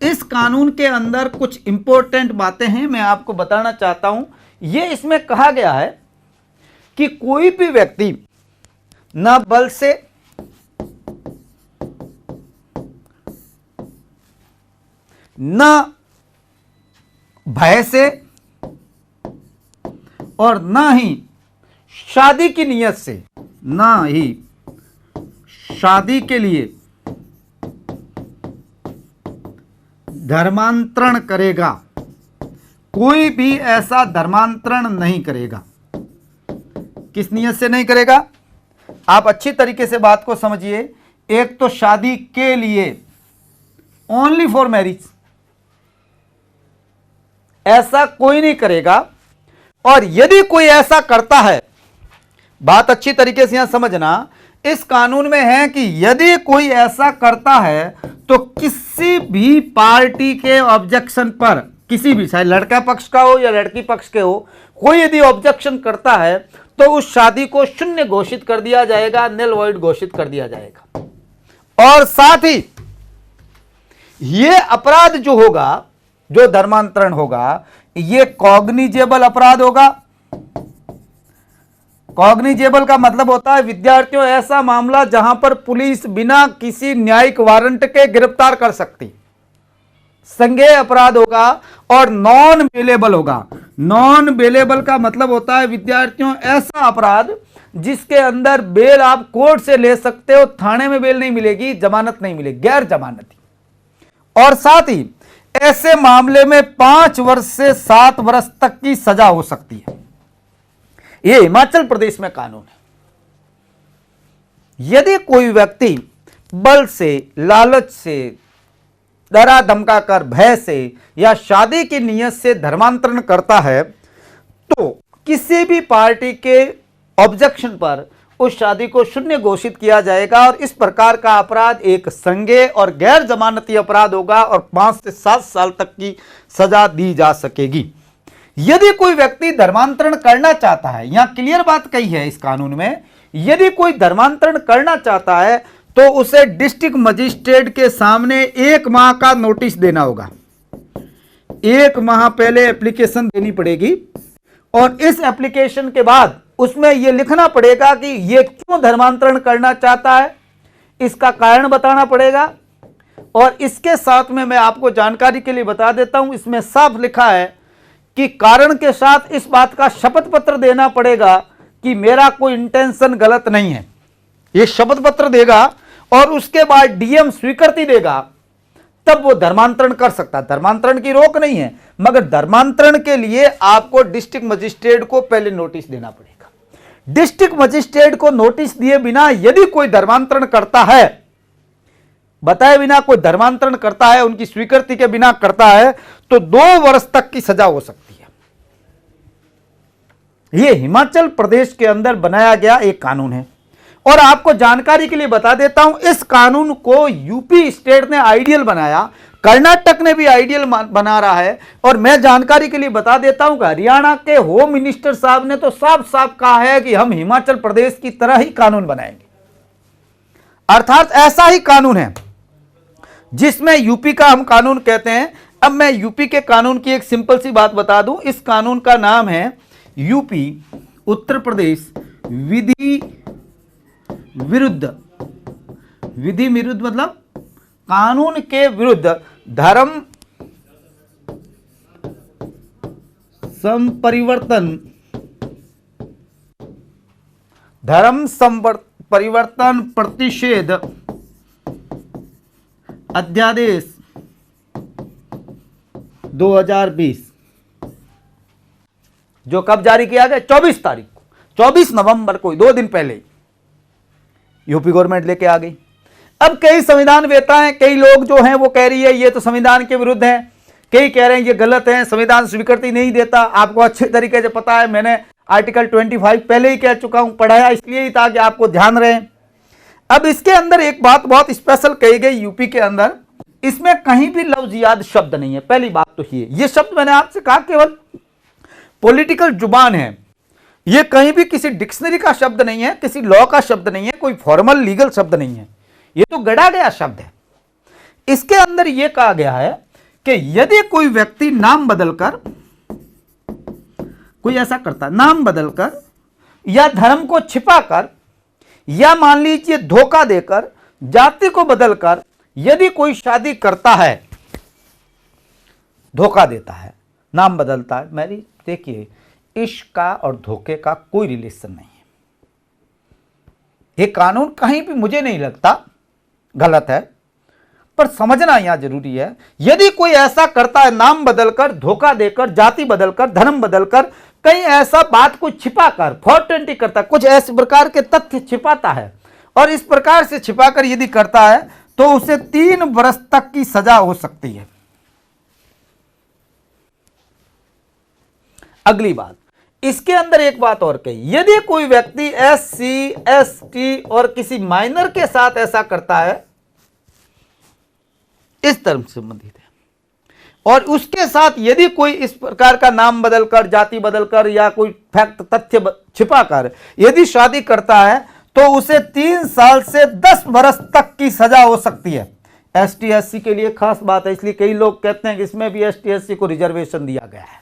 इस कानून के अंदर कुछ इंपॉर्टेंट बातें हैं, मैं आपको बताना चाहता हूं। ये इसमें कहा गया है कि कोई भी व्यक्ति न बल से, न भय से और ना ही शादी की नीयत से, ना ही शादी के लिए धर्मांतरण करेगा। कोई भी ऐसा धर्मांतरण नहीं करेगा। किस नीयत से नहीं करेगा? आप अच्छी तरीके से बात को समझिए। एक तो शादी के लिए, ओनली फॉर मैरिज, ऐसा कोई नहीं करेगा। और यदि कोई ऐसा करता है, बात अच्छी तरीके से यहां समझना, इस कानून में है कि यदि कोई ऐसा करता है तो किसी भी पार्टी के ऑब्जेक्शन पर, किसी भी, चाहे लड़का पक्ष का हो या लड़की पक्ष के हो, कोई यदि ऑब्जेक्शन करता है तो उस शादी को शून्य घोषित कर दिया जाएगा, नल वॉइड घोषित कर दिया जाएगा। और साथ ही यह अपराध जो होगा, जो धर्मांतरण होगा, यह कॉग्निजेबल अपराध होगा। कॉग्निजेबल का मतलब होता है विद्यार्थियों ऐसा मामला जहां पर पुलिस बिना किसी न्यायिक वारंट के गिरफ्तार कर सकती। संज्ञेय अपराध होगा और नॉन बेलेबल होगा। नॉन बेलेबल का मतलब होता है विद्यार्थियों ऐसा अपराध जिसके अंदर बेल आप कोर्ट से ले सकते हो, थाने में बेल नहीं मिलेगी, जमानत नहीं मिलेगी, गैर जमानती। और साथ ही ऐसे मामले में 5 वर्ष से 7 वर्ष तक की सजा हो सकती है। यह हिमाचल प्रदेश में कानून है। यदि कोई व्यक्ति बल से, लालच से, डरा धमकाकर, भय से या शादी की नीयत से धर्मांतरण करता है तो किसी भी पार्टी के ऑब्जेक्शन पर उस शादी को शून्य घोषित किया जाएगा। और इस प्रकार का अपराध एक संज्ञेय और गैर जमानती अपराध होगा और 5 से 7 साल तक की सजा दी जा सकेगी। यदि कोई व्यक्ति धर्मांतरण करना चाहता है, यहां क्लियर बात कही है इस कानून में, यदि कोई धर्मांतरण करना चाहता है तो उसे डिस्ट्रिक्ट मजिस्ट्रेट के सामने 1 माह का नोटिस देना होगा। 1 माह पहले एप्लीकेशन देनी पड़ेगी और इस एप्लीकेशन के बाद उसमें यह लिखना पड़ेगा कि यह क्यों धर्मांतरण करना चाहता है, इसका कारण बताना पड़ेगा। और इसके साथ में मैं आपको जानकारी के लिए बता देता हूं, इसमें साफ लिखा है कि कारण के साथ इस बात का शपथ पत्र देना पड़ेगा कि मेरा कोई इंटेंशन गलत नहीं है। यह शपथ पत्र देगा और उसके बाद डीएम स्वीकृति देगा, तब वो धर्मांतरण कर सकता है। धर्मांतरण की रोक नहीं है, मगर धर्मांतरण के लिए आपको डिस्ट्रिक्ट मजिस्ट्रेट को पहले नोटिस देना पड़ेगा। डिस्ट्रिक्ट मजिस्ट्रेट को नोटिस दिए बिना यदि कोई धर्मांतरण करता है, बताए बिना कोई धर्मांतरण करता है, उनकी स्वीकृति के बिना करता है, तो 2 वर्ष तक की सजा हो सकती है। यह हिमाचल प्रदेश के अंदर बनाया गया एक कानून है। और आपको जानकारी के लिए बता देता हूं, इस कानून को यूपी स्टेट ने आइडियल बनाया, कर्नाटक ने भी आइडियल बना रहा है। और मैं जानकारी के लिए बता देता हूं कि हरियाणा के होम मिनिस्टर साहब ने तो साफ साफ कहा है कि हम हिमाचल प्रदेश की तरह ही कानून बनाएंगे। अर्थात ऐसा ही कानून है जिसमें यूपी का हम कानून कहते हैं। अब मैं यूपी के कानून की एक सिंपल सी बात बता दूं। इस कानून का नाम है यूपी उत्तर प्रदेश विधि विरुद्ध, विधि विरुद्ध मतलब कानून के विरुद्ध धर्म संपरिवर्तन, धर्म परिवर्तन प्रतिषेध अध्यादेश 2020, जो कब जारी किया गया? 24 तारीख को, 24 नवंबर को, 2 दिन पहले यूपी गवर्नमेंट लेके आ गई। अब कई संविधान वेता हैं, कई लोग जो हैं वो कह रही है ये तो संविधान के विरुद्ध है, कई कह रहे हैं ये गलत है, संविधान स्वीकृति नहीं देता। आपको अच्छे तरीके से पता है, मैंने आर्टिकल 25 पहले ही कह चुका हूं, पढ़ाया इसलिए ही ताकि आपको ध्यान रहे। अब इसके अंदर एक बात बहुत स्पेशल कही गई यूपी के अंदर, इसमें कहीं भी लव जिहाद शब्द नहीं है। पहली बात तो ये शब्द मैंने आपसे कहा केवल पॉलिटिकल जुबान है, ये कहीं भी किसी डिक्शनरी का शब्द नहीं है, किसी लॉ का शब्द नहीं है, कोई फॉर्मल लीगल शब्द नहीं है, ये तो गढ़ा गया शब्द है। इसके अंदर यह कहा गया है कि यदि कोई व्यक्ति नाम बदलकर, कोई ऐसा करता, नाम बदलकर या धर्म को छिपाकर या मान लीजिए धोखा देकर, जाति को बदलकर यदि कोई शादी करता है, धोखा देता है, नाम बदलता है। मेरी देखिए, इश्क का और धोखे का कोई रिलेशन नहीं है। ये कानून कहीं भी मुझे नहीं लगता गलत है, पर समझना यहां जरूरी है। यदि कोई ऐसा करता है, नाम बदलकर, धोखा देकर, जाति बदलकर, धर्म बदलकर, कहीं ऐसा बात को छिपाकर 420 करता है, कुछ ऐसे प्रकार के तथ्य छिपाता है और इस प्रकार से छिपाकर यदि करता है तो उसे 3 वर्ष तक की सजा हो सकती है। अगली बात, इसके अंदर एक बात और कही, यदि कोई व्यक्ति SC, ST और किसी माइनर के साथ ऐसा करता है, इस धर्म से संबंधित है, और उसके साथ यदि कोई इस प्रकार का नाम बदलकर, जाति बदलकर या कोई फैक्ट तथ्य छिपाकर यदि शादी करता है तो उसे 3 साल से 10 वर्ष तक की सजा हो सकती है। ST SC के लिए खास बात है, इसलिए कई लोग कहते हैं कि इसमें भी ST SC को रिजर्वेशन दिया गया है।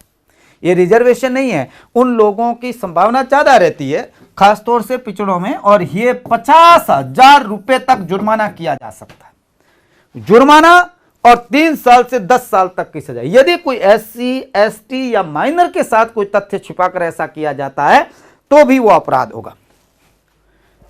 ये रिजर्वेशन नहीं है, उन लोगों की संभावना ज्यादा रहती है खासतौर से पिछड़ों में, और ये 50,000 रुपए तक जुर्माना किया जा सकता है। जुर्माना और 3 साल से 10 साल तक की सजा। यदि कोई SC ST या माइनर के साथ कोई तथ्य छिपाकर ऐसा किया जाता है तो भी वो अपराध होगा।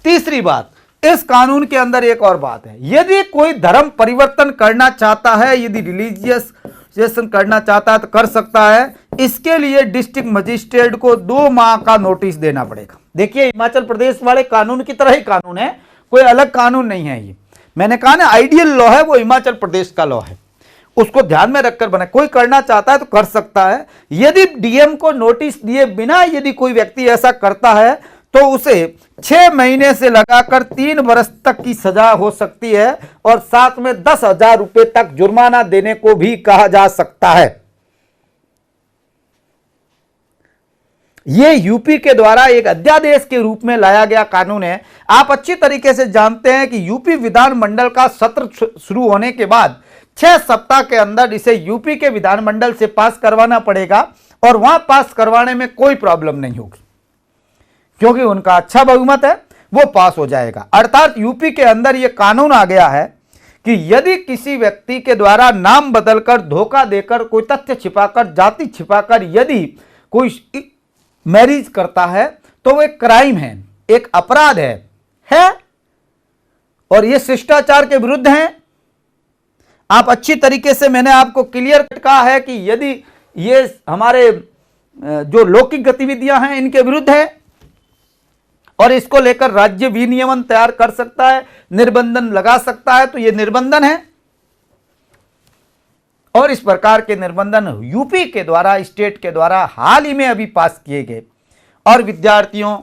तीसरी बात, इस कानून के अंदर एक और बात है, यदि कोई धर्म परिवर्तन करना चाहता है, यदि रिलीजियस करना चाहता है तो कर सकता है। इसके लिए डिस्ट्रिक्ट मजिस्ट्रेट को 2 माह का नोटिस देना पड़ेगा। देखिए, हिमाचल प्रदेश वाले कानून की तरह ही कानून है, कोई अलग कानून नहीं है। ये मैंने कहा ना, आइडियल लॉ है वो, हिमाचल प्रदेश का लॉ है, उसको ध्यान में रखकर बने। कोई करना चाहता है तो कर सकता है। यदि DM को नोटिस दिए बिना यदि कोई व्यक्ति ऐसा करता है तो उसे 6 महीने से लगाकर 3 वर्ष तक की सजा हो सकती है और साथ में 10,000 रुपए तक जुर्माना देने को भी कहा जा सकता है। यह यूपी के द्वारा एक अध्यादेश के रूप में लाया गया कानून है। आप अच्छी तरीके से जानते हैं कि यूपी विधानमंडल का सत्र शुरू होने के बाद 6 सप्ताह के अंदर इसे यूपी के विधानमंडल से पास करवाना पड़ेगा और वहां पास करवाने में कोई प्रॉब्लम नहीं होगी, क्योंकि उनका अच्छा बहुमत है, वो पास हो जाएगा। अर्थात यूपी के अंदर यह कानून आ गया है कि यदि किसी व्यक्ति के द्वारा नाम बदलकर, धोखा देकर, कोई तथ्य छिपाकर, जाति छिपाकर यदि कोई मैरिज करता है तो वो एक क्राइम है, एक अपराध है और ये शिष्टाचार के विरुद्ध है। आप अच्छी तरीके से, मैंने आपको क्लियर कहा है कि यदि ये हमारे जो लौकिक गतिविधियां हैं इनके विरुद्ध है और इसको लेकर राज्य विनियमन तैयार कर सकता है, निर्बंधन लगा सकता है, तो ये निर्बंधन है। और इस प्रकार के निर्बंधन यूपी के द्वारा, स्टेट के द्वारा हाल ही में अभी पास किए गए। और विद्यार्थियों,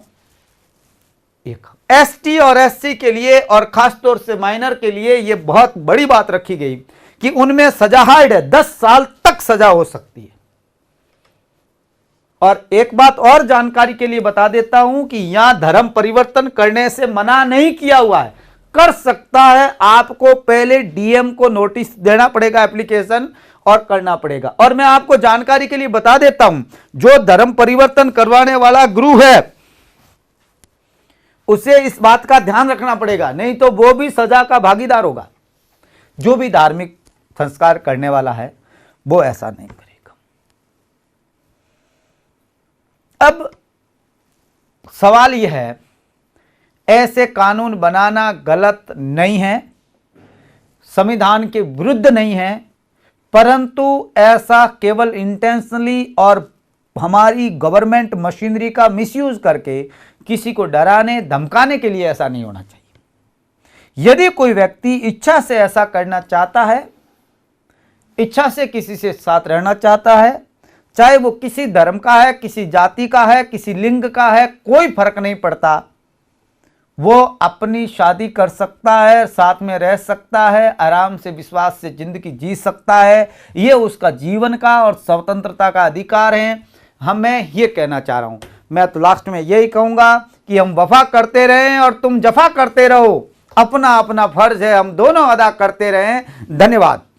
एक ST और SC के लिए और खासतौर से माइनर के लिए यह बहुत बड़ी बात रखी गई कि उनमें सजा हार्ड है, 10 साल तक सजा हो सकती है। और एक बात और जानकारी के लिए बता देता हूं कि यहां धर्म परिवर्तन करने से मना नहीं किया हुआ है, कर सकता है। आपको पहले DM को नोटिस देना पड़ेगा, एप्लीकेशन, और करना पड़ेगा। और मैं आपको जानकारी के लिए बता देता हूं, जो धर्म परिवर्तन करवाने वाला गुरु है उसे इस बात का ध्यान रखना पड़ेगा, नहीं तो वो भी सजा का भागीदार होगा। जो भी धार्मिक संस्कार करने वाला है वो ऐसा नहीं करेगा। अब सवाल यह है, ऐसे कानून बनाना गलत नहीं है, संविधान के विरुद्ध नहीं है, परंतु ऐसा केवल इंटेंशनली और हमारी गवर्नमेंट मशीनरी का मिसयूज करके किसी को डराने धमकाने के लिए ऐसा नहीं होना चाहिए। यदि कोई व्यक्ति इच्छा से ऐसा करना चाहता है, इच्छा से किसी से साथ रहना चाहता है, चाहे वो किसी धर्म का है, किसी जाति का है, किसी लिंग का है, कोई फर्क नहीं पड़ता, वो अपनी शादी कर सकता है, साथ में रह सकता है, आराम से विश्वास से जिंदगी जी सकता है। ये उसका जीवन का और स्वतंत्रता का अधिकार है। मैं ये कहना चाह रहा हूं, मैं तो लास्ट में यही कहूंगा कि हम वफा करते रहें और तुम जफा करते रहो। अपना अपना फर्ज है, हम दोनों अदा करते रहें। धन्यवाद।